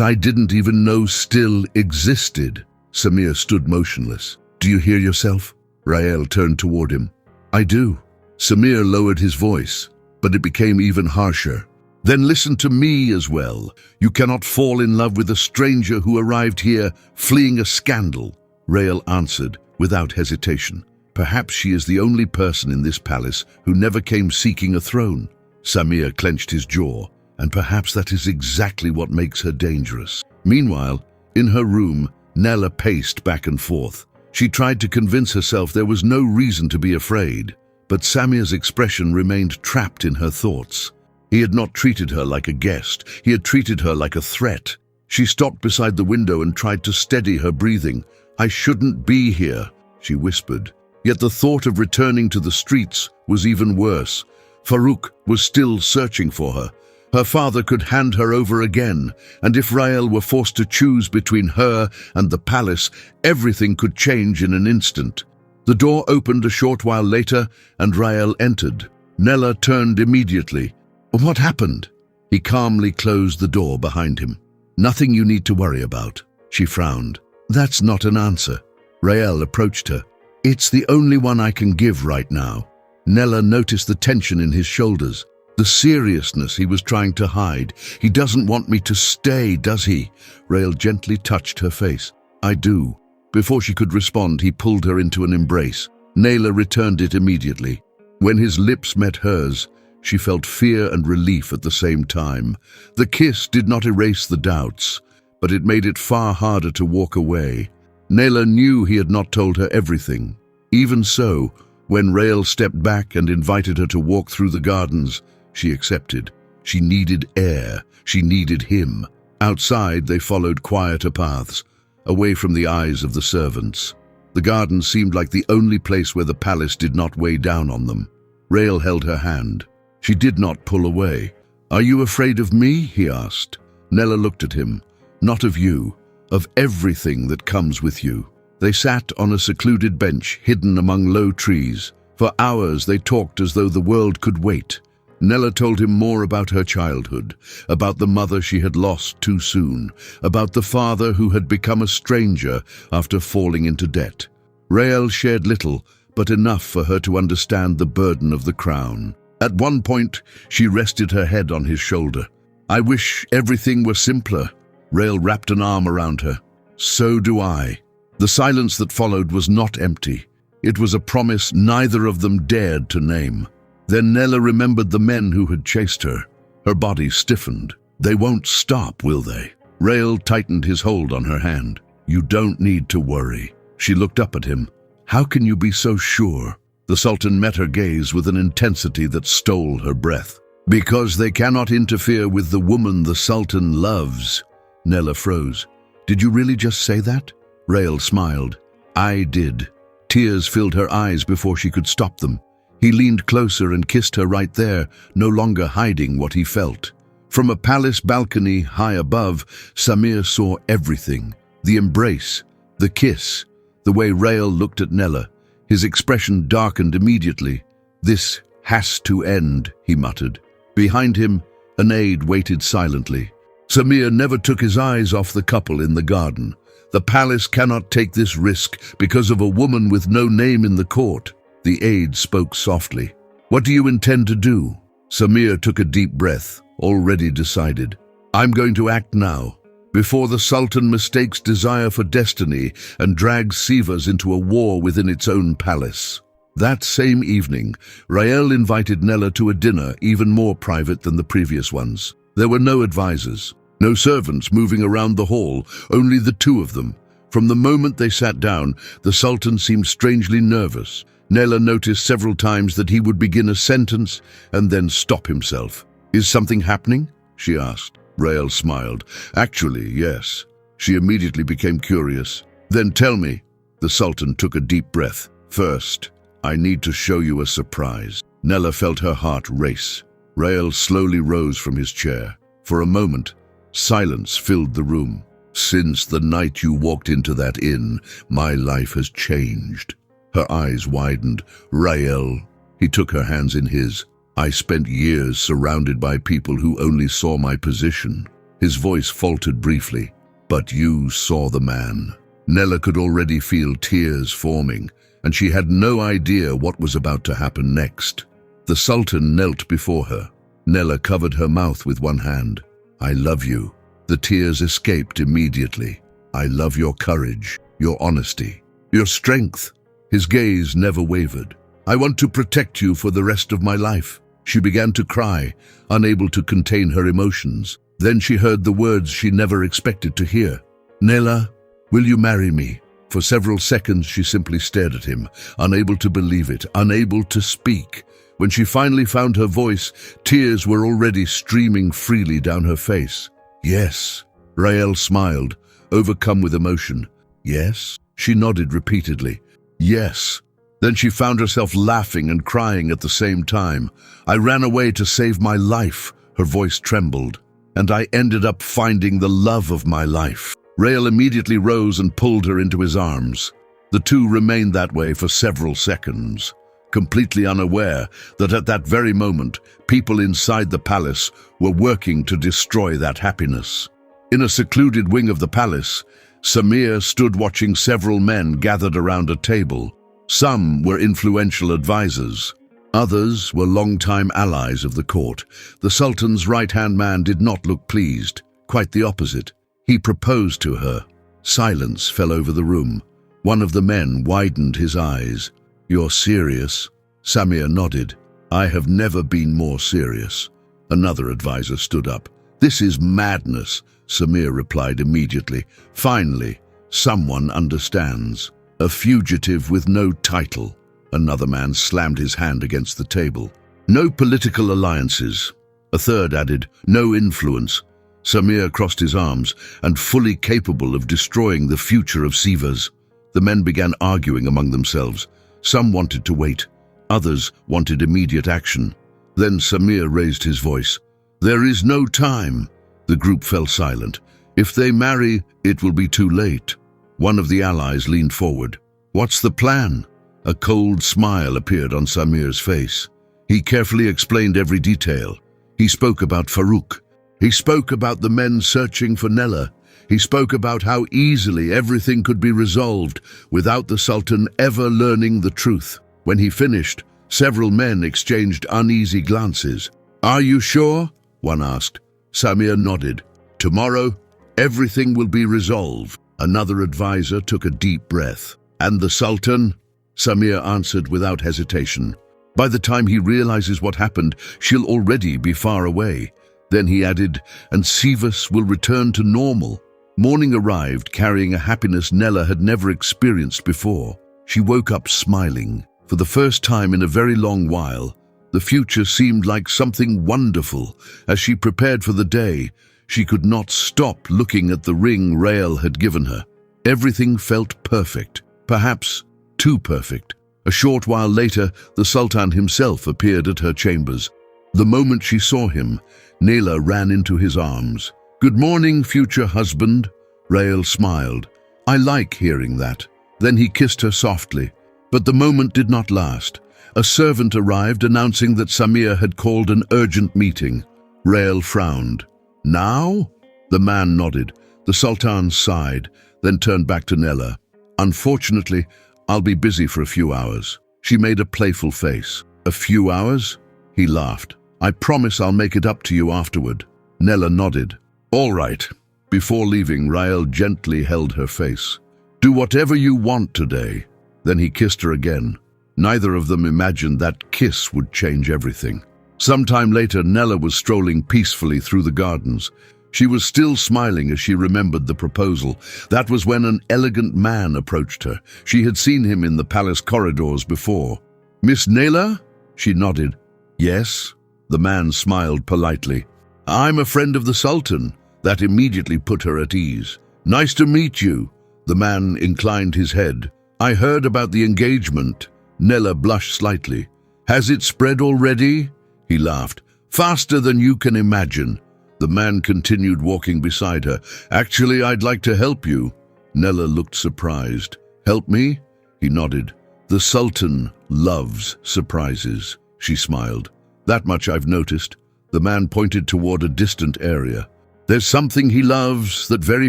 I didn't even know still existed. Samir stood motionless. Do you hear yourself? Rael turned toward him. I do. Samir lowered his voice, but it became even harsher. Then listen to me as well. You cannot fall in love with a stranger who arrived here fleeing a scandal. Rael answered without hesitation. Perhaps she is the only person in this palace who never came seeking a throne. Samir clenched his jaw, and perhaps that is exactly what makes her dangerous. Meanwhile, in her room, Nela paced back and forth. She tried to convince herself there was no reason to be afraid, but Samir's expression remained trapped in her thoughts. He had not treated her like a guest. He had treated her like a threat. She stopped beside the window and tried to steady her breathing. I shouldn't be here, she whispered. Yet the thought of returning to the streets was even worse. Farouk was still searching for her. Her father could hand her over again, and if Rael were forced to choose between her and the palace, everything could change in an instant. The door opened a short while later, and Rael entered. Nela turned immediately. What happened? He calmly closed the door behind him. Nothing you need to worry about, she frowned. That's not an answer. Rael approached her. It's the only one I can give right now. Nela noticed the tension in his shoulders, the seriousness he was trying to hide. He doesn't want me to stay, does he? Rael gently touched her face. I do. Before she could respond, he pulled her into an embrace. Nela returned it immediately. When his lips met hers, she felt fear and relief at the same time. The kiss did not erase the doubts, but it made it far harder to walk away. Nela knew he had not told her everything. Even so, when Rael stepped back and invited her to walk through the gardens, she accepted. She needed air. She needed him. Outside, they followed quieter paths, away from the eyes of the servants. The garden seemed like the only place where the palace did not weigh down on them. Rael held her hand. She did not pull away. Are you afraid of me? He asked. Nela looked at him. Not of you. Of everything that comes with you. They sat on a secluded bench hidden among low trees. For hours they talked as though the world could wait. Nela told him more about her childhood, about the mother she had lost too soon, about the father who had become a stranger after falling into debt. Rael shared little, but enough for her to understand the burden of the crown. At one point, she rested her head on his shoulder. I wish everything were simpler. Rael wrapped an arm around her. So do I. The silence that followed was not empty. It was a promise neither of them dared to name. Then Nela remembered the men who had chased her. Her body stiffened. They won't stop, will they? Rael tightened his hold on her hand. You don't need to worry. She looked up at him. How can you be so sure? The Sultan met her gaze with an intensity that stole her breath. Because they cannot interfere with the woman the Sultan loves. Nela froze. Did you really just say that? Rael smiled. I did. Tears filled her eyes before she could stop them. He leaned closer and kissed her right there, no longer hiding what he felt. From a palace balcony high above, Samir saw everything. The embrace, the kiss, the way Rael looked at Nela. His expression darkened immediately. This has to end, he muttered. Behind him, an aide waited silently. Samir never took his eyes off the couple in the garden. The palace cannot take this risk because of a woman with no name in the court. The aide spoke softly. What do you intend to do? Samir took a deep breath, already decided. I'm going to act now, before the Sultan mistakes desire for destiny and drags Sivas into a war within its own palace. That same evening, Rael invited Nela to a dinner even more private than the previous ones. There were no advisors. No servants moving around the hall, only the two of them. From the moment they sat down, the Sultan seemed strangely nervous. Nela noticed several times that he would begin a sentence and then stop himself. "Is something happening?" she asked. Rael smiled. "Actually, yes." She immediately became curious. "Then tell me." The Sultan took a deep breath. "First, I need to show you a surprise." Nela felt her heart race. Rael slowly rose from his chair. For a moment, silence filled the room. "Since the night you walked into that inn, my life has changed." Her eyes widened. "Rael." He took her hands in his. "I spent years surrounded by people who only saw my position." His voice faltered briefly. "But you saw the man." Nela could already feel tears forming, and she had no idea what was about to happen next. The Sultan knelt before her. Nela covered her mouth with one hand. "I love you." The tears escaped immediately. "I love your courage, your honesty, your strength." His gaze never wavered. "I want to protect you for the rest of my life." She began to cry, unable to contain her emotions. Then she heard the words she never expected to hear. "Nela, will you marry me?" For several seconds she simply stared at him, unable to believe it, unable to speak. When she finally found her voice, tears were already streaming freely down her face. "Yes." Rael smiled, overcome with emotion. "Yes?" She nodded repeatedly. "Yes." Then she found herself laughing and crying at the same time. "I ran away to save my life," her voice trembled, "and I ended up finding the love of my life." Rael immediately rose and pulled her into his arms. The two remained that way for several seconds, completely unaware that at that very moment, people inside the palace were working to destroy that happiness. In a secluded wing of the palace, Samir stood watching several men gathered around a table. Some were influential advisors. Others were longtime allies of the court. The Sultan's right-hand man did not look pleased. Quite the opposite. He proposed to her. Silence fell over the room. One of the men widened his eyes. "You're serious?" Samir nodded. "I have never been more serious." Another advisor stood up. "This is madness," Samir replied immediately. "Finally, someone understands. A fugitive with no title." Another man slammed his hand against the table. "No political alliances." A third added, "No influence." Samir crossed his arms, "and fully capable of destroying the future of Sivas." The men began arguing among themselves. Some wanted to wait. Others wanted immediate action. Then Samir raised his voice. "There is no time." The group fell silent. "If they marry, it will be too late." One of the allies leaned forward. "What's the plan?" A cold smile appeared on Samir's face. He carefully explained every detail. He spoke about Farouk. He spoke about the men searching for Nela. He spoke about how easily everything could be resolved without the Sultan ever learning the truth. When he finished, several men exchanged uneasy glances. "Are you sure?" one asked. Samir nodded. "Tomorrow, everything will be resolved." Another advisor took a deep breath. "And the Sultan?" Samir answered without hesitation. "By the time he realizes what happened, she'll already be far away." Then he added, "And Sivas will return to normal." Morning arrived, carrying a happiness Nela had never experienced before. She woke up smiling. For the first time in a very long while, the future seemed like something wonderful. As she prepared for the day, she could not stop looking at the ring Rael had given her. Everything felt perfect, perhaps too perfect. A short while later, the Sultan himself appeared at her chambers. The moment she saw him, Nela ran into his arms. "Good morning, future husband." Rael smiled. "I like hearing that." Then he kissed her softly. But the moment did not last. A servant arrived announcing that Samir had called an urgent meeting. Rael frowned. "Now?" The man nodded. The Sultan sighed, then turned back to Nela. "Unfortunately, I'll be busy for a few hours." She made a playful face. "A few hours?" He laughed. "I promise I'll make it up to you afterward." Nela nodded. "All right." Before leaving, Rael gently held her face. "Do whatever you want today." Then he kissed her again. Neither of them imagined that kiss would change everything. Sometime later, Nela was strolling peacefully through the gardens. She was still smiling as she remembered the proposal. That was when an elegant man approached her. She had seen him in the palace corridors before. "Miss Nela?" She nodded. "Yes." The man smiled politely. "I'm a friend of the Sultan." That immediately put her at ease. "Nice to meet you." The man inclined his head. "I heard about the engagement." Nela blushed slightly. "Has it spread already?" He laughed. "Faster than you can imagine." The man continued walking beside her. "Actually, I'd like to help you." Nela looked surprised. "Help me?" He nodded. "The Sultan loves surprises." She smiled. "That much I've noticed." The man pointed toward a distant area. "There's something he loves that very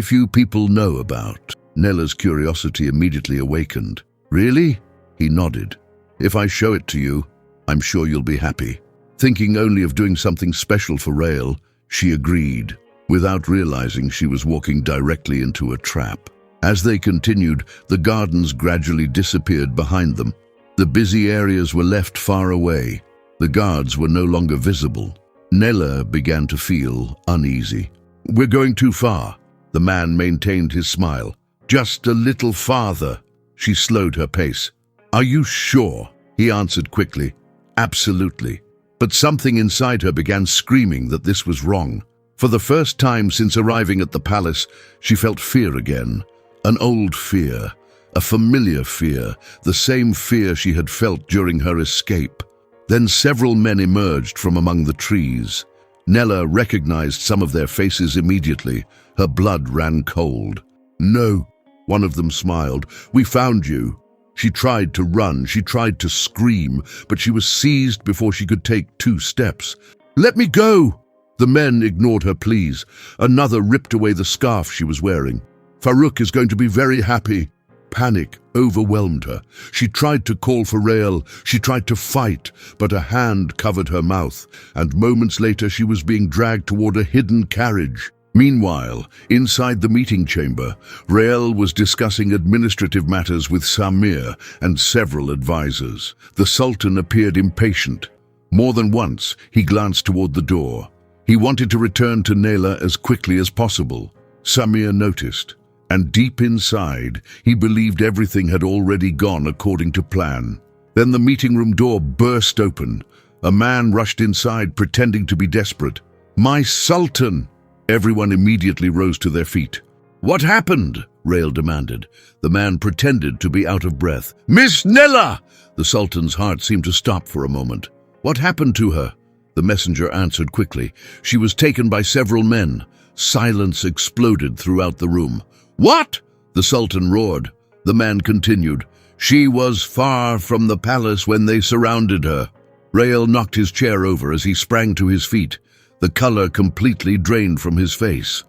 few people know about." Nela's curiosity immediately awakened. "Really?" He nodded. "If I show it to you, I'm sure you'll be happy." Thinking only of doing something special for Rael, she agreed, without realizing she was walking directly into a trap. As they continued, the gardens gradually disappeared behind them. The busy areas were left far away. The guards were no longer visible. Nela began to feel uneasy. "We're going too far." The man maintained his smile. "Just a little farther." She slowed her pace. "Are you sure?" He answered quickly. "Absolutely." But something inside her began screaming that this was wrong. For the first time since arriving at the palace, she felt fear again. An old fear, a familiar fear, the same fear she had felt during her escape. Then several men emerged from among the trees. Nela recognized some of their faces immediately. Her blood ran cold. "No," one of them smiled. "We found you." She tried to run, she tried to scream, but she was seized before she could take 2 steps. "Let me go!" The men ignored her pleas. Another ripped away the scarf she was wearing. "Farouk is going to be very happy." Panic overwhelmed her. She tried to call for Rael, she tried to fight, but a hand covered her mouth, and moments later she was being dragged toward a hidden carriage. Meanwhile, inside the meeting chamber, Rael was discussing administrative matters with Samir and several advisors. The Sultan appeared impatient. More than once, he glanced toward the door. He wanted to return to Nela as quickly as possible. Samir noticed, and deep inside, he believed everything had already gone according to plan. Then the meeting room door burst open. A man rushed inside, pretending to be desperate. "My Sultan!" Everyone immediately rose to their feet. "What happened?" Rael demanded. The man pretended to be out of breath. "Miss Nela!" The Sultan's heart seemed to stop for a moment. "What happened to her?" The messenger answered quickly. "She was taken by several men." Silence exploded throughout the room. "What?" the Sultan roared. The man continued. "She was far from the palace when they surrounded her." Rael knocked his chair over as he sprang to his feet. The color completely drained from his face.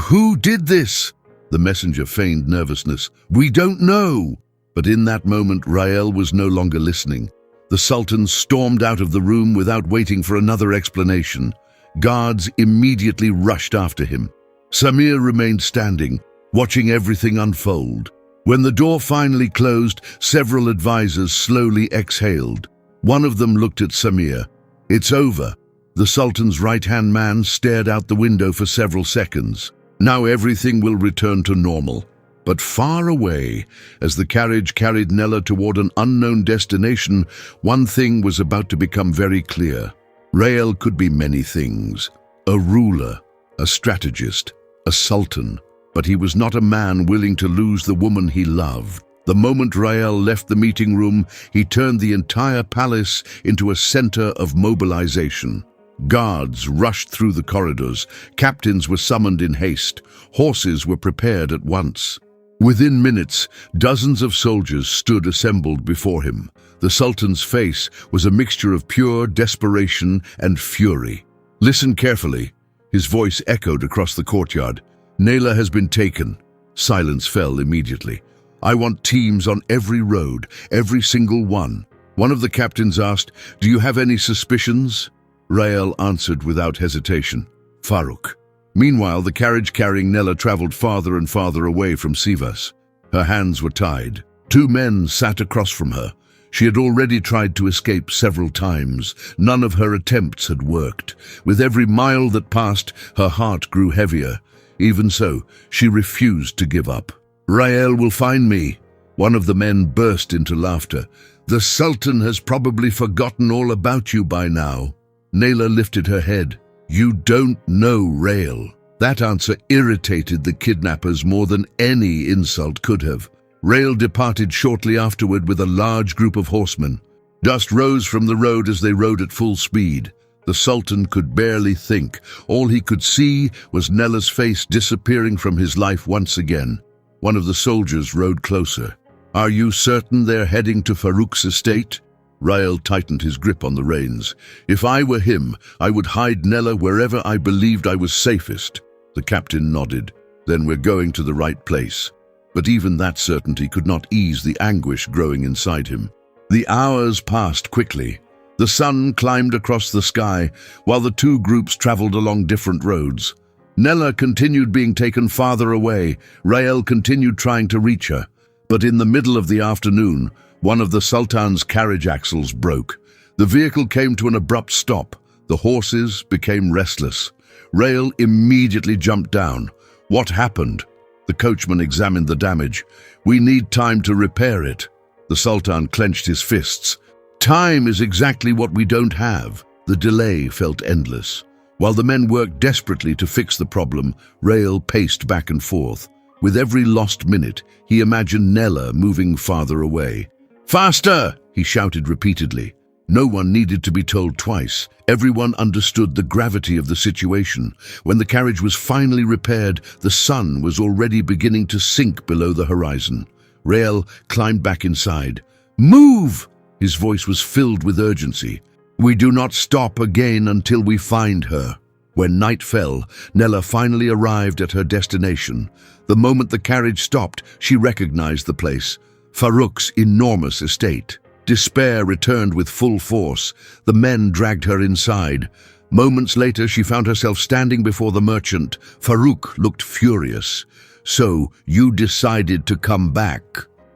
"Who did this?" The messenger feigned nervousness. "We don't know." But in that moment, Rael was no longer listening. The Sultan stormed out of the room without waiting for another explanation. Guards immediately rushed after him. Samir remained standing, watching everything unfold. When the door finally closed, several advisors slowly exhaled. One of them looked at Samir. "It's over." The Sultan's right-hand man stared out the window for several seconds. Now everything will return to normal. But far away, as the carriage carried Nela toward an unknown destination, one thing was about to become very clear. Rael could be many things. A ruler, a strategist, a sultan. But he was not a man willing to lose the woman he loved. The moment Rael left the meeting room, he turned the entire palace into a center of mobilization. Guards rushed through the corridors. Captains were summoned in haste. Horses were prepared at once. Within minutes, dozens of soldiers stood assembled before him. The Sultan's face was a mixture of pure desperation and fury. "Listen carefully." His voice echoed across the courtyard. "Nela has been taken." Silence fell immediately. "I want teams on every road, every single one." One of the captains asked, "Do you have any suspicions?" Rael answered without hesitation, "Farouk." Meanwhile, the carriage carrying Nela traveled farther and farther away from Sivas. Her hands were tied. 2 men sat across from her. She had already tried to escape several times. None of her attempts had worked. With every mile that passed, her heart grew heavier. Even so, she refused to give up. "Rael will find me." One of the men burst into laughter. "The Sultan has probably forgotten all about you by now." Nela lifted her head. "You don't know Rael." That answer irritated the kidnappers more than any insult could have. Rael departed shortly afterward with a large group of horsemen. Dust rose from the road as they rode at full speed. The Sultan could barely think. All he could see was Nela's face disappearing from his life once again. One of the soldiers rode closer. "Are you certain they're heading to Farouk's estate?" Rael tightened his grip on the reins. "If I were him, I would hide Nela wherever I believed I was safest." The captain nodded. "Then we're going to the right place." But even that certainty could not ease the anguish growing inside him. The hours passed quickly. The sun climbed across the sky, while the two groups traveled along different roads. Nela continued being taken farther away. Rael continued trying to reach her. But in the middle of the afternoon, one of the Sultan's carriage axles broke. The vehicle came to an abrupt stop. The horses became restless. Rael immediately jumped down. "What happened?" The coachman examined the damage. "We need time to repair it." The Sultan clenched his fists. "Time is exactly what we don't have." The delay felt endless. While the men worked desperately to fix the problem, Rael paced back and forth. With every lost minute, he imagined Nela moving farther away. "Faster!" he shouted repeatedly. No one needed to be told twice. Everyone understood the gravity of the situation. When the carriage was finally repaired, the sun was already beginning to sink below the horizon. Rael climbed back inside. "Move!" His voice was filled with urgency. "We do not stop again until we find her." When night fell, Nela finally arrived at her destination. The moment the carriage stopped, she recognized the place. Farouk's enormous estate. Despair returned with full force. The men dragged her inside. Moments later, she found herself standing before the merchant. Farouk looked furious. "So, you decided to come back?"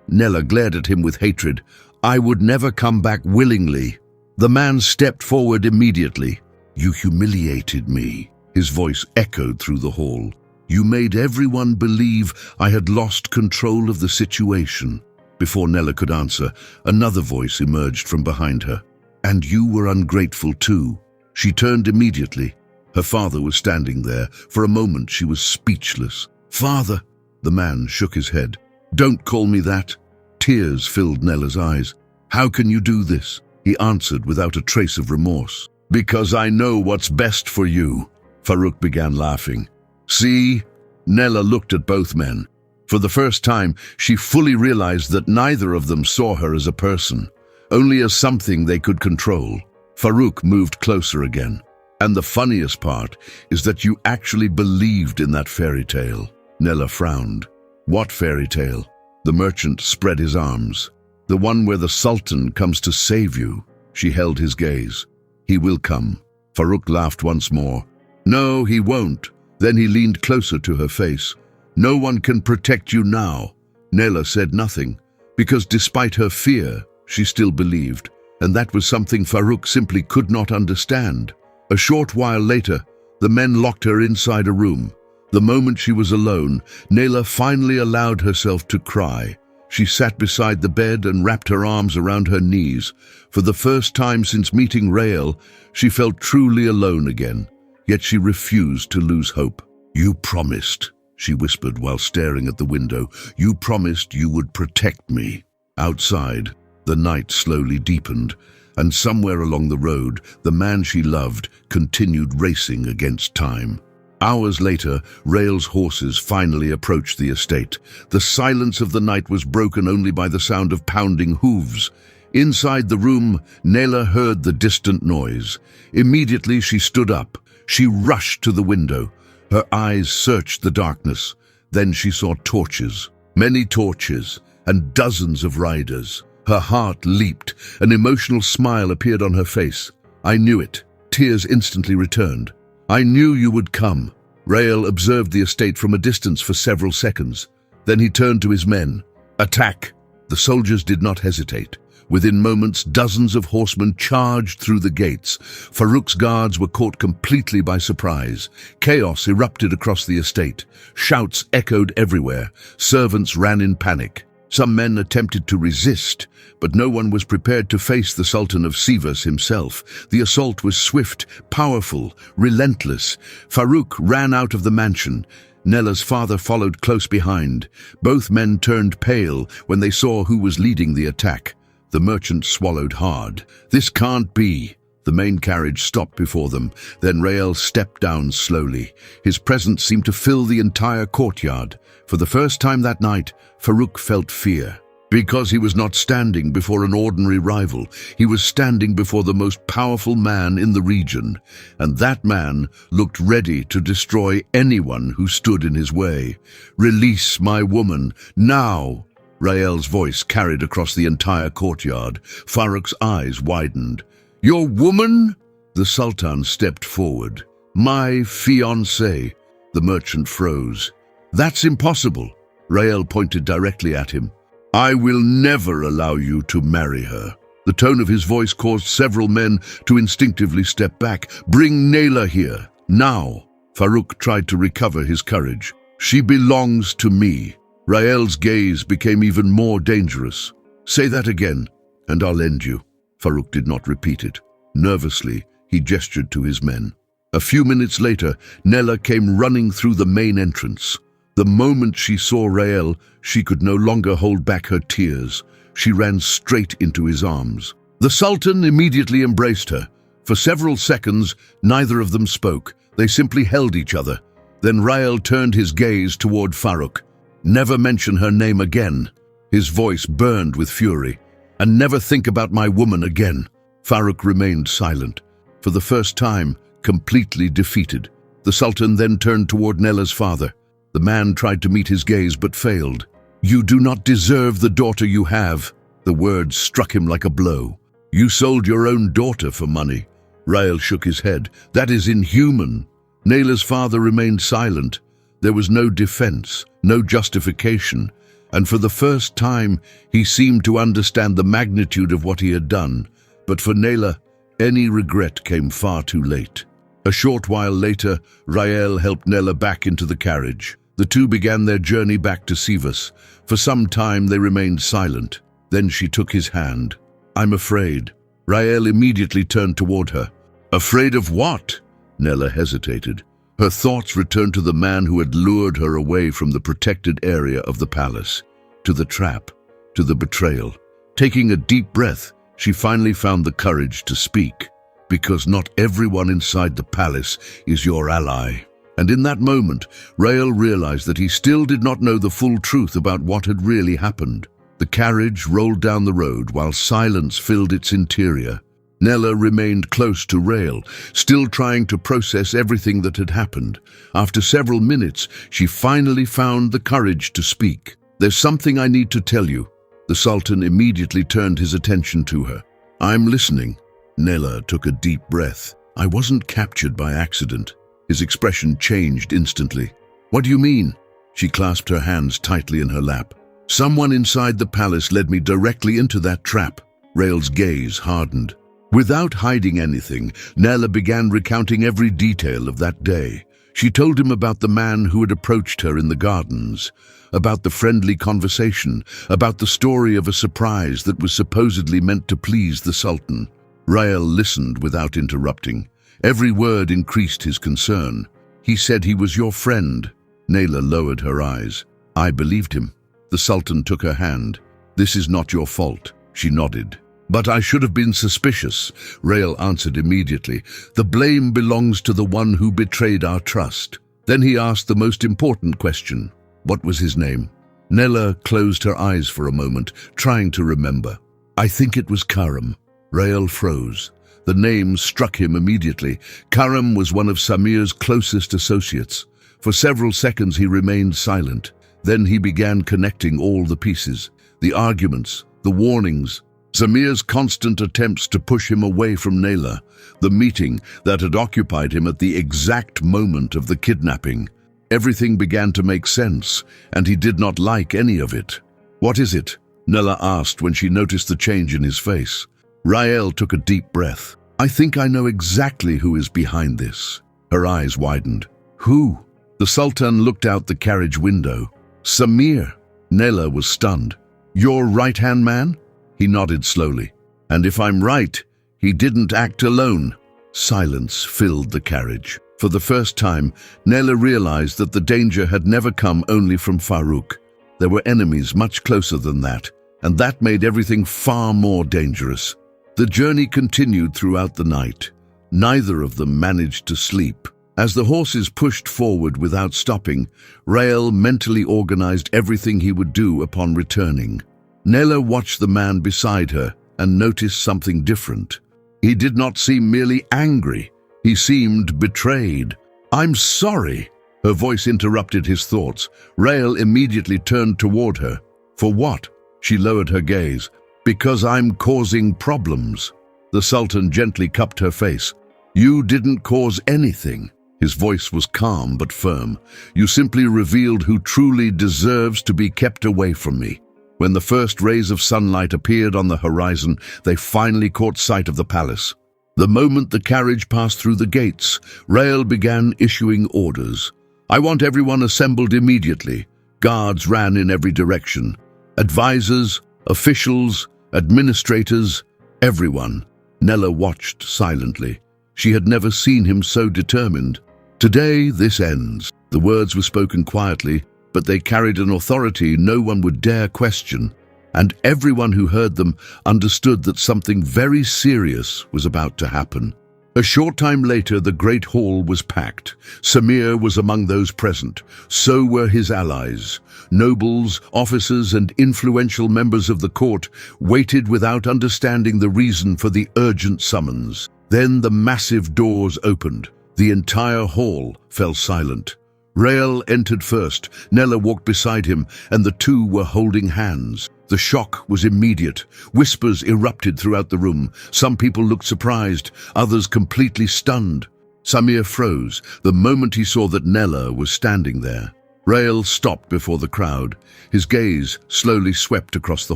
Nela glared at him with hatred. "I would never come back willingly." The man stepped forward immediately. "You humiliated me." His voice echoed through the hall. "You made everyone believe I had lost control of the situation." Before Nela could answer, another voice emerged from behind her. "And you were ungrateful too." She turned immediately. Her father was standing there. For a moment she was speechless. "Father!" The man shook his head. "Don't call me that." Tears filled Nela's eyes. "How can you do this?" He answered without a trace of remorse. "Because I know what's best for you." Farouk began laughing. "See?" Nela looked at both men. For the first time, she fully realized that neither of them saw her as a person, only as something they could control. Farouk moved closer again. "And the funniest part is that you actually believed in that fairy tale." Nela frowned. "What fairy tale?" The merchant spread his arms. "The one where the Sultan comes to save you." She held his gaze. "He will come." Farouk laughed once more. "No, he won't." Then he leaned closer to her face. "No one can protect you now." Nela said nothing, because despite her fear, she still believed, and that was something Farouk simply could not understand. A short while later, the men locked her inside a room. The moment she was alone, Nela finally allowed herself to cry. She sat beside the bed and wrapped her arms around her knees. For the first time since meeting Rael, she felt truly alone again, yet she refused to lose hope. "You promised," she whispered while staring at the window. "You promised you would protect me." Outside, the night slowly deepened, and somewhere along the road, the man she loved continued racing against time. Hours later, Rael's horses finally approached the estate. The silence of the night was broken only by the sound of pounding hooves. Inside the room, Nela heard the distant noise. Immediately she stood up. She rushed to the window. Her eyes searched the darkness. Then she saw torches, many torches, and dozens of riders. Her heart leaped. An emotional smile appeared on her face. "I knew it." Tears instantly returned. "I knew you would come." Rael observed the estate from a distance for several seconds. Then he turned to his men. "Attack!" The soldiers did not hesitate. Within moments, dozens of horsemen charged through the gates. Farouk's guards were caught completely by surprise. Chaos erupted across the estate. Shouts echoed everywhere. Servants ran in panic. Some men attempted to resist, but no one was prepared to face the Sultan of Sivas himself. The assault was swift, powerful, relentless. Farouk ran out of the mansion. Nela's father followed close behind. Both men turned pale when they saw who was leading the attack. The merchant swallowed hard. This can't be. The main carriage stopped before them. Then Rael stepped down slowly. His presence seemed to fill the entire courtyard. For the first time that night, Farouk felt fear. Because he was not standing before an ordinary rival, he was standing before the most powerful man in the region, and that man looked ready to destroy anyone who stood in his way. "Release my woman, now!" Rael's voice carried across the entire courtyard. Farouk's eyes widened. "Your woman?" The Sultan stepped forward. "My fiancée." The merchant froze. "That's impossible." Rael pointed directly at him. "I will never allow you to marry her." The tone of his voice caused several men to instinctively step back. "Bring Nela here, now." Farouk tried to recover his courage. "She belongs to me." Rael's gaze became even more dangerous. "Say that again, and I'll end you." Farouk did not repeat it. Nervously, he gestured to his men. A few minutes later, Nela came running through the main entrance. The moment she saw Rael, she could no longer hold back her tears. She ran straight into his arms. The Sultan immediately embraced her. For several seconds, neither of them spoke. They simply held each other. Then Rael turned his gaze toward Farouk. "Never mention her name again." His voice burned with fury. "And never think about my woman again." Farouk remained silent. For the first time, completely defeated. The Sultan then turned toward Nela's father. The man tried to meet his gaze but failed. "You do not deserve the daughter you have." The words struck him like a blow. "You sold your own daughter for money." Rael shook his head. "That is inhuman." Nela's father remained silent. There was no defense, no justification, and for the first time he seemed to understand the magnitude of what he had done. But for Nela, any regret came far too late. A short while later, Rael helped Nela back into the carriage. The two began their journey back to Sivas. For some time they remained silent. Then she took his hand. "I'm afraid." Rael immediately turned toward her. "Afraid of what?" Nela hesitated. Her thoughts returned to the man who had lured her away from the protected area of the palace, to the trap, to the betrayal. Taking a deep breath, she finally found the courage to speak. "Because not everyone inside the palace is your ally." And in that moment, Rael realized that he still did not know the full truth about what had really happened. The carriage rolled down the road while silence filled its interior. Nela remained close to Rael, still trying to process everything that had happened. After several minutes, she finally found the courage to speak. "There's something I need to tell you." The Sultan immediately turned his attention to her. "I'm listening." Nela took a deep breath. "I wasn't captured by accident." His expression changed instantly. "What do you mean?" She clasped her hands tightly in her lap. "Someone inside the palace led me directly into that trap." Rael's gaze hardened. Without hiding anything, Nela began recounting every detail of that day. She told him about the man who had approached her in the gardens, about the friendly conversation, about the story of a surprise that was supposedly meant to please the Sultan. Rael listened without interrupting. Every word increased his concern. "He said he was your friend." Nela lowered her eyes. "I believed him." The Sultan took her hand. "This is not your fault." She nodded. "But I should have been suspicious," Rael answered immediately. "The blame belongs to the one who betrayed our trust." Then he asked the most important question. "What was his name?" Nela closed her eyes for a moment, trying to remember. "I think it was Karam." Rael froze. The name struck him immediately. Karam was one of Samir's closest associates. For several seconds he remained silent. Then he began connecting all the pieces. The arguments, the warnings, Samir's constant attempts to push him away from Nela, the meeting that had occupied him at the exact moment of the kidnapping. Everything began to make sense, and he did not like any of it. "What is it?" Nela asked when she noticed the change in his face. Rael took a deep breath. "I think I know exactly who is behind this." Her eyes widened. "Who?" The Sultan looked out the carriage window. "Samir." Nela was stunned. "Your right-hand man?" He nodded slowly. "And if I'm right, he didn't act alone." Silence filled the carriage. For the first time, Nela realized that the danger had never come only from Farouk. There were enemies much closer than that, and that made everything far more dangerous. The journey continued throughout the night. Neither of them managed to sleep. As the horses pushed forward without stopping, Rael mentally organized everything he would do upon returning. Nela watched the man beside her and noticed something different. He did not seem merely angry. He seemed betrayed. "I'm sorry." Her voice interrupted his thoughts. Rael immediately turned toward her. "For what?" She lowered her gaze. "Because I'm causing problems." The Sultan gently cupped her face. "You didn't cause anything." His voice was calm but firm. "You simply revealed who truly deserves to be kept away from me." When the first rays of sunlight appeared on the horizon, they finally caught sight of the palace. The moment the carriage passed through the gates, Rael began issuing orders. "I want everyone assembled immediately." Guards ran in every direction. Advisors, officials, administrators, everyone. Nela watched silently. She had never seen him so determined. "Today, this ends." The words were spoken quietly, but they carried an authority no one would dare question. And everyone who heard them understood that something very serious was about to happen. A short time later, the great hall was packed. Samir was among those present. So were his allies. Nobles, officers, and influential members of the court waited without understanding the reason for the urgent summons. Then the massive doors opened. The entire hall fell silent. Rael entered first. Nela walked beside him, and the two were holding hands. The shock was immediate. Whispers erupted throughout the room. Some people looked surprised, others completely stunned. Samir froze the moment he saw that Nela was standing there. Rael stopped before the crowd. His gaze slowly swept across the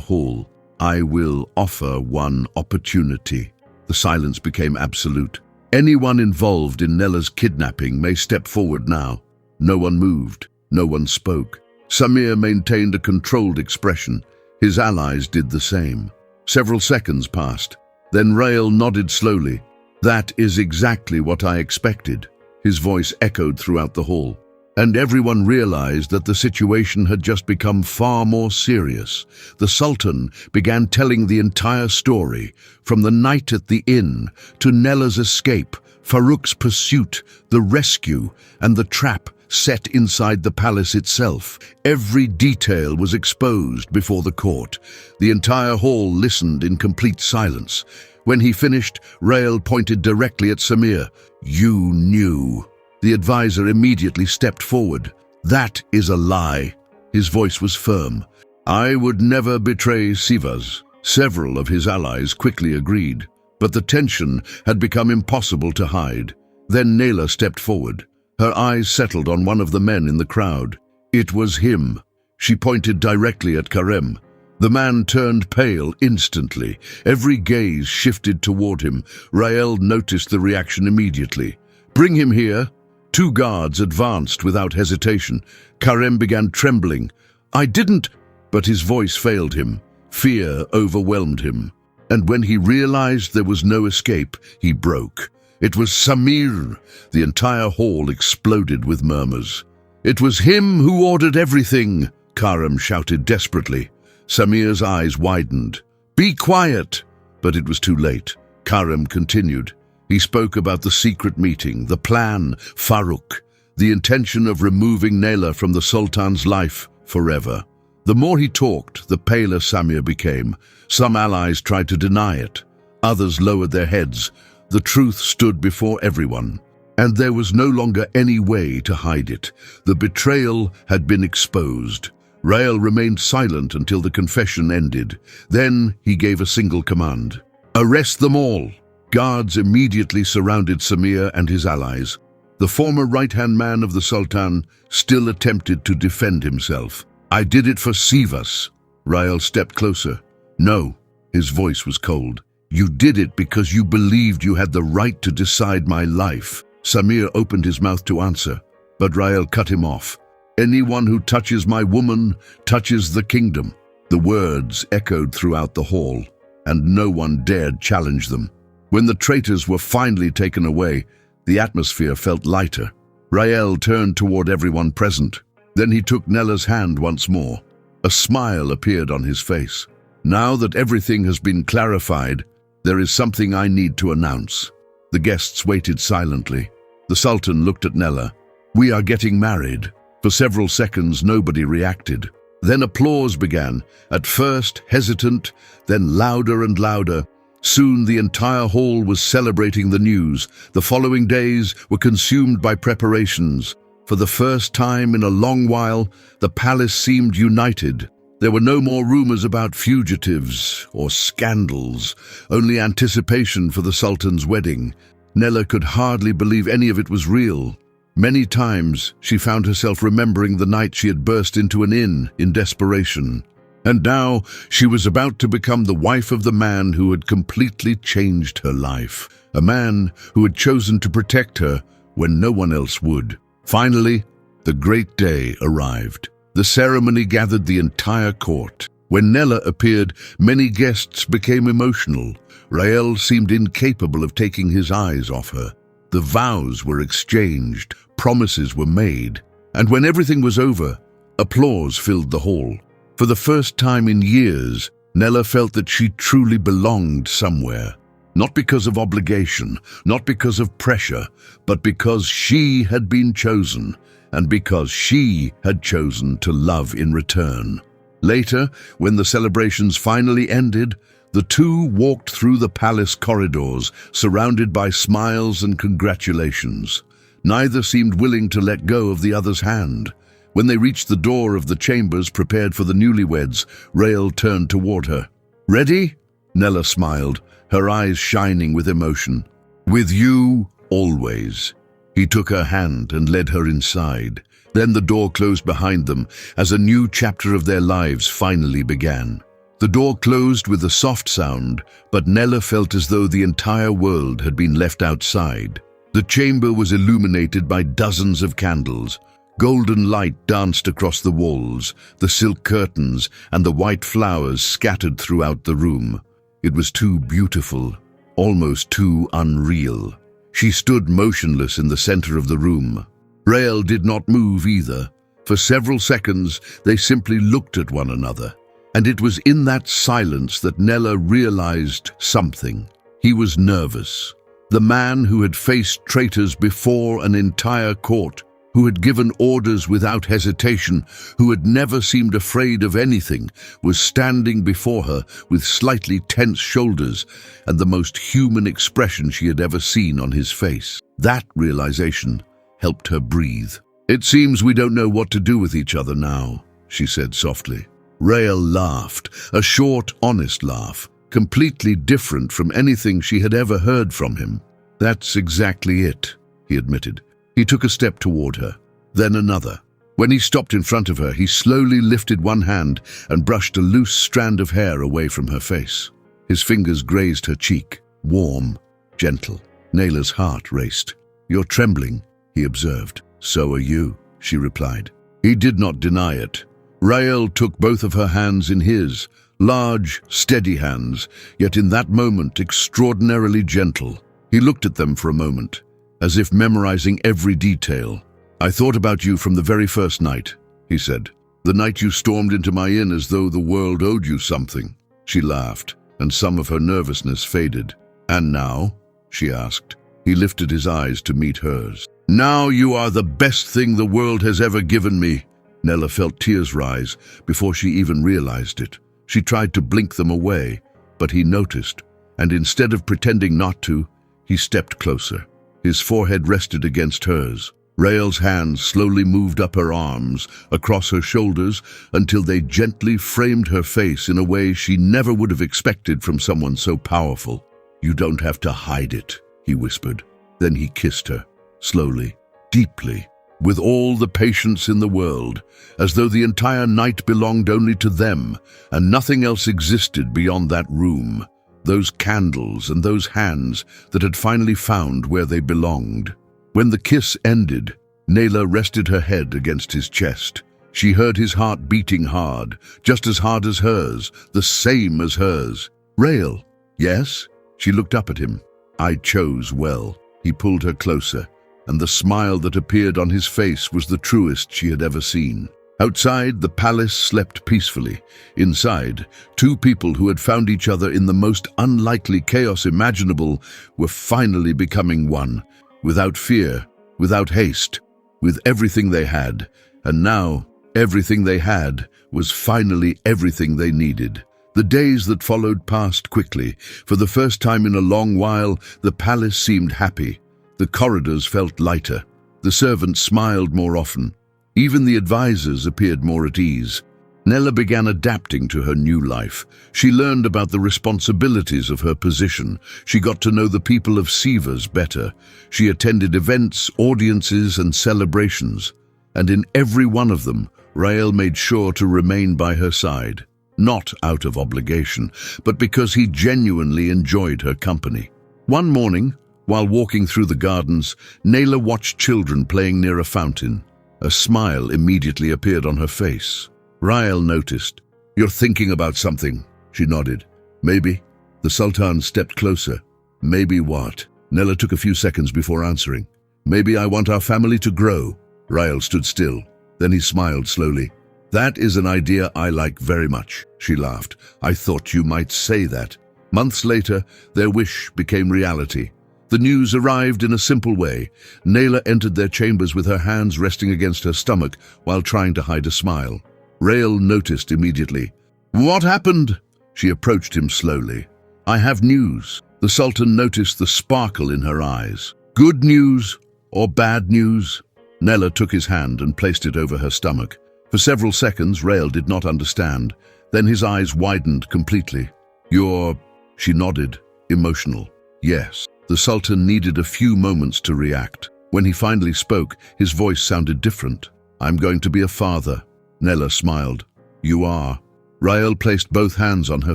hall. "I will offer one opportunity." The silence became absolute. "Anyone involved in Nela's kidnapping may step forward now." No one moved. No one spoke. Samir maintained a controlled expression. His allies did the same. Several seconds passed. Then Rael nodded slowly. "That is exactly what I expected." His voice echoed throughout the hall. And everyone realized that the situation had just become far more serious. The Sultan began telling the entire story, from the night at the inn to Nela's escape, Farouk's pursuit, the rescue, and the trap set inside the palace itself. Every detail was exposed before the court. The entire hall listened in complete silence. When he finished, Rael pointed directly at Samir. "You knew." The advisor immediately stepped forward. "That is a lie." His voice was firm. "I would never betray Sivas." Several of his allies quickly agreed, but the tension had become impossible to hide. Then Nela stepped forward. Her eyes settled on one of the men in the crowd. It was him. She pointed directly at Karem. The man turned pale instantly. Every gaze shifted toward him. Rael noticed the reaction immediately. "Bring him here." Two guards advanced without hesitation. Karem began trembling. "I didn't—" But his voice failed him. Fear overwhelmed him. And when he realized there was no escape, he broke. It was Samir. The entire hall exploded with murmurs. "It was him who ordered everything," Karem shouted desperately. Samir's eyes widened. "Be quiet!" But it was too late. Karem continued. He spoke about the secret meeting, the plan, Farouk, the intention of removing Nela from the Sultan's life forever. The more he talked, the paler Samir became. Some allies tried to deny it. Others lowered their heads. The truth stood before everyone, and there was no longer any way to hide it. The betrayal had been exposed. Rael remained silent until the confession ended. Then he gave a single command. "Arrest them all!" Guards immediately surrounded Samir and his allies. The former right-hand man of the Sultan still attempted to defend himself. "I did it for Sivas." Rael stepped closer. No, his voice was cold. You did it because you believed you had the right to decide my life. Samir opened his mouth to answer, but Rael cut him off. Anyone who touches my woman touches the kingdom. The words echoed throughout the hall, and no one dared challenge them. When the traitors were finally taken away, the atmosphere felt lighter. Rael turned toward everyone present. Then he took Nela's hand once more. A smile appeared on his face. Now that everything has been clarified, there is something I need to announce. The guests waited silently. The Sultan looked at Nela. We are getting married. For several seconds, nobody reacted. Then applause began, at first hesitant, then louder and louder. Soon the entire hall was celebrating the news. The following days were consumed by preparations. For the first time in a long while, the palace seemed united. There were no more rumors about fugitives or scandals, only anticipation for the Sultan's wedding. Nela could hardly believe any of it was real. Many times she found herself remembering the night she had burst into an inn in desperation. And now she was about to become the wife of the man who had completely changed her life, a man who had chosen to protect her when no one else would. Finally, the great day arrived. The ceremony gathered the entire court. When Nela appeared, many guests became emotional. Rael seemed incapable of taking his eyes off her. The vows were exchanged, promises were made, and when everything was over, applause filled the hall. For the first time in years, Nela felt that she truly belonged somewhere. Not because of obligation, not because of pressure, but because she had been chosen, and because she had chosen to love in return. Later, when the celebrations finally ended, the two walked through the palace corridors, surrounded by smiles and congratulations. Neither seemed willing to let go of the other's hand. When they reached the door of the chambers prepared for the newlyweds, Rael turned toward her. Ready? Nela smiled, her eyes shining with emotion. With you, always. He took her hand and led her inside. Then the door closed behind them as a new chapter of their lives finally began. The door closed with a soft sound, but Nela felt as though the entire world had been left outside. The chamber was illuminated by dozens of candles. Golden light danced across the walls, the silk curtains, and the white flowers scattered throughout the room. It was too beautiful, almost too unreal. She stood motionless in the center of the room. Rael did not move either. For several seconds, they simply looked at one another. And it was in that silence that Nela realized something. He was nervous. The man who had faced traitors before an entire court, who had given orders without hesitation, who had never seemed afraid of anything, was standing before her with slightly tense shoulders and the most human expression she had ever seen on his face. That realization helped her breathe. It seems we don't know what to do with each other now, she said softly. Rael laughed, a short, honest laugh, completely different from anything she had ever heard from him. That's exactly it, he admitted. He took a step toward her, then another. When he stopped in front of her, he slowly lifted one hand and brushed a loose strand of hair away from her face. His fingers grazed her cheek, warm, gentle. Nela's heart raced. You're trembling, he observed. So are you, she replied. He did not deny it. Rael took both of her hands in his, large, steady hands, yet in that moment extraordinarily gentle. He looked at them for a moment, as if memorizing every detail. I thought about you from the very first night, he said. The night you stormed into my inn as though the world owed you something. She laughed, and some of her nervousness faded. And now? She asked. He lifted his eyes to meet hers. Now you are the best thing the world has ever given me. Nela felt tears rise before she even realized it. She tried to blink them away, but he noticed, and instead of pretending not to, he stepped closer. His forehead rested against hers. Rael's hands slowly moved up her arms, across her shoulders, until they gently framed her face in a way she never would have expected from someone so powerful. You don't have to hide it, he whispered. Then he kissed her, slowly, deeply. with all the patience in the world, as though the entire night belonged only to them, and nothing else existed beyond that room, those candles and those hands that had finally found where they belonged. When the kiss ended, Nela rested her head against his chest. She heard his heart beating hard, just as hard as hers, the same as hers. "Rael." "Yes?" She looked up at him. "I chose well." He pulled her closer, and the smile that appeared on his face was the truest she had ever seen. Outside, the palace slept peacefully. Inside, two people who had found each other in the most unlikely chaos imaginable were finally becoming one, without fear, without haste, with everything they had. And now, everything they had was finally everything they needed. The days that followed passed quickly. For the first time in a long while, the palace seemed happy. The corridors felt lighter. The servants smiled more often. Even the advisors appeared more at ease. Nela began adapting to her new life. She learned about the responsibilities of her position. She got to know the people of Sivas better. She attended events, audiences, and celebrations. And in every one of them, Rael made sure to remain by her side. Not out of obligation, but because he genuinely enjoyed her company. One morning, while walking through the gardens, Nela watched children playing near a fountain. A smile immediately appeared on her face. Rael noticed. "You're thinking about something," she nodded. "Maybe." The Sultan stepped closer. "Maybe what?" Nela took a few seconds before answering. "Maybe I want our family to grow." Rael stood still. Then he smiled slowly. "That is an idea I like very much," she laughed. "I thought you might say that." Months later, their wish became reality. The news arrived in a simple way. Nela entered their chambers with her hands resting against her stomach while trying to hide a smile. Rael noticed immediately. "What happened?" She approached him slowly. "I have news." The Sultan noticed the sparkle in her eyes. "Good news or bad news?" Nela took his hand and placed it over her stomach. For several seconds, Rael did not understand. Then his eyes widened completely. "You're—" She nodded, emotional. "Yes." The Sultan needed a few moments to react. When he finally spoke, his voice sounded different. "I'm going to be a father." Nela smiled. "You are." Rael placed both hands on her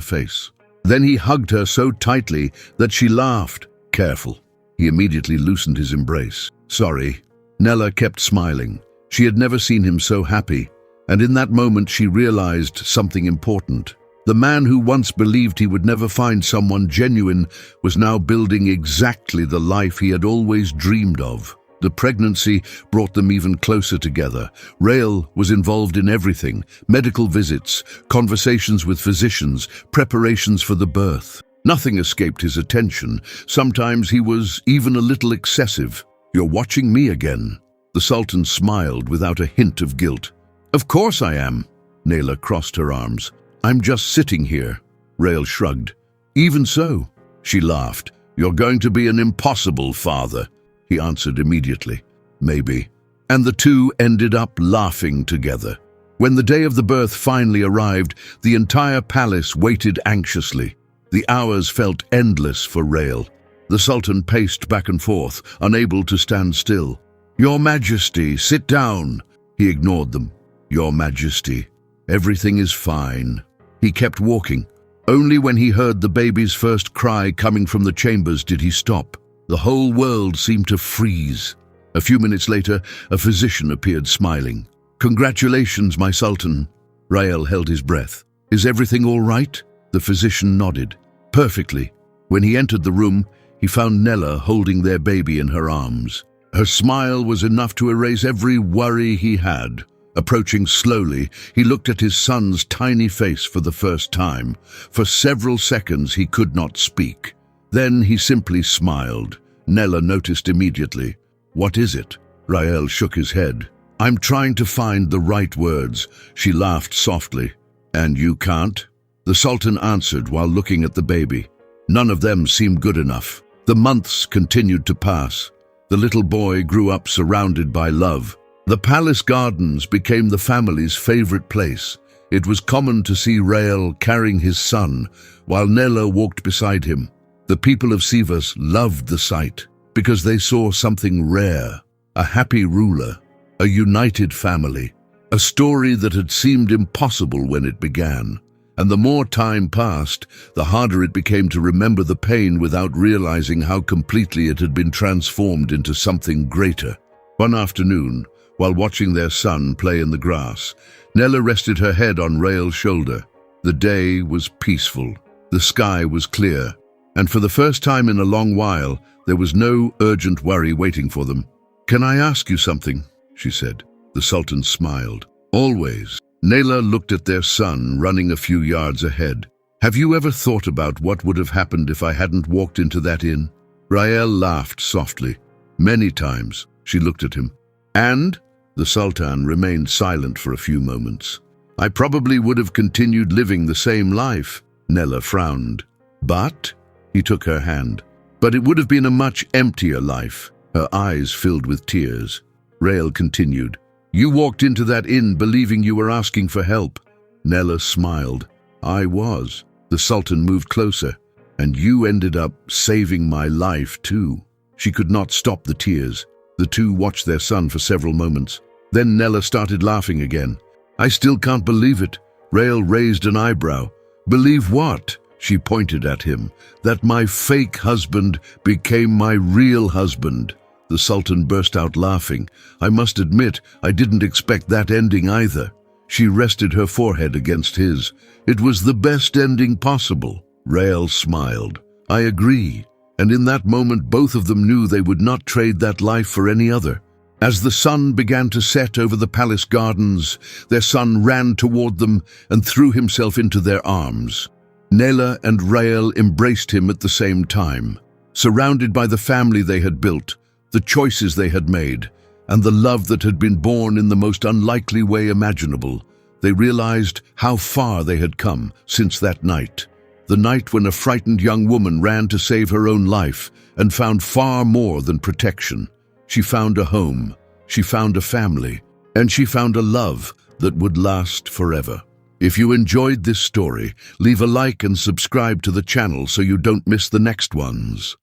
face. Then he hugged her so tightly that she laughed. "Careful." He immediately loosened his embrace. "Sorry." Nela kept smiling. She had never seen him so happy, and in that moment she realized something important. The man who once believed he would never find someone genuine was now building exactly the life he had always dreamed of. The pregnancy brought them even closer together. Rael was involved in everything: medical visits, conversations with physicians, preparations for the birth. Nothing escaped his attention. Sometimes he was even a little excessive. "You're watching me again." The Sultan smiled without a hint of guilt. "Of course I am." Nela crossed her arms. "I'm just sitting here." Rael shrugged. "Even so." She laughed. "You're going to be an impossible father." He answered immediately. "Maybe." And the two ended up laughing together. When the day of the birth finally arrived, the entire palace waited anxiously. The hours felt endless for Rael. The Sultan paced back and forth, unable to stand still. "Your Majesty, sit down." He ignored them. "Your Majesty, everything is fine." He kept walking. Only when he heard the baby's first cry coming from the chambers did he stop. The whole world seemed to freeze. A few minutes later, a physician appeared smiling. "Congratulations, my Sultan." Rael held his breath. "Is everything all right?" The physician nodded. "Perfectly." When he entered the room, he found Nela holding their baby in her arms. Her smile was enough to erase every worry he had. Approaching slowly, he looked at his son's tiny face for the first time. For several seconds he could not speak. Then he simply smiled. Nela noticed immediately. "What is it?" Rael shook his head. "I'm trying to find the right words." She laughed softly. "And you can't?" The Sultan answered while looking at the baby. None of them seemed good enough. The months continued to pass. The little boy grew up surrounded by love. The palace gardens became the family's favorite place. It was common to see Rael carrying his son, while Nela walked beside him. The people of Sivas loved the sight, because they saw something rare, a happy ruler. a united family, a story that had seemed impossible when it began. And the more time passed, the harder it became to remember the pain without realizing how completely it had been transformed into something greater. One afternoon, while watching their son play in the grass, Nela rested her head on Rael's shoulder. The day was peaceful, the sky was clear, and for the first time in a long while, there was no urgent worry waiting for them. "Can I ask you something?" she said. The Sultan smiled. "Always." Nela looked at their son running a few yards ahead. "Have you ever thought about what would have happened if I hadn't walked into that inn?" Rael laughed softly. "Many times." She looked at him. "And?" The Sultan remained silent for a few moments. "I probably would have continued living the same life." Nela frowned. "But?" He took her hand. "But it would have been a much emptier life." Her eyes filled with tears. Rael continued. "You walked into that inn believing you were asking for help." Nela smiled. "I was." The Sultan moved closer. "And you ended up saving my life too." She could not stop the tears. The two watched their son for several moments. Then Nela started laughing again. "I still can't believe it." Rael raised an eyebrow. "Believe what?" She pointed at him. "That my fake husband became my real husband." The Sultan burst out laughing. "I must admit, I didn't expect that ending either." She rested her forehead against his. "It was the best ending possible." Rael smiled. "I agree." And in that moment, both of them knew they would not trade that life for any other. As the sun began to set over the palace gardens, their son ran toward them and threw himself into their arms. Nela and Rael embraced him at the same time, surrounded by the family they had built, the choices they had made, and the love that had been born in the most unlikely way imaginable. They realized how far they had come since that night. The night when a frightened young woman ran to save her own life and found far more than protection. She found a home, she found a family, and she found a love that would last forever. If you enjoyed this story, leave a like and subscribe to the channel so you don't miss the next ones.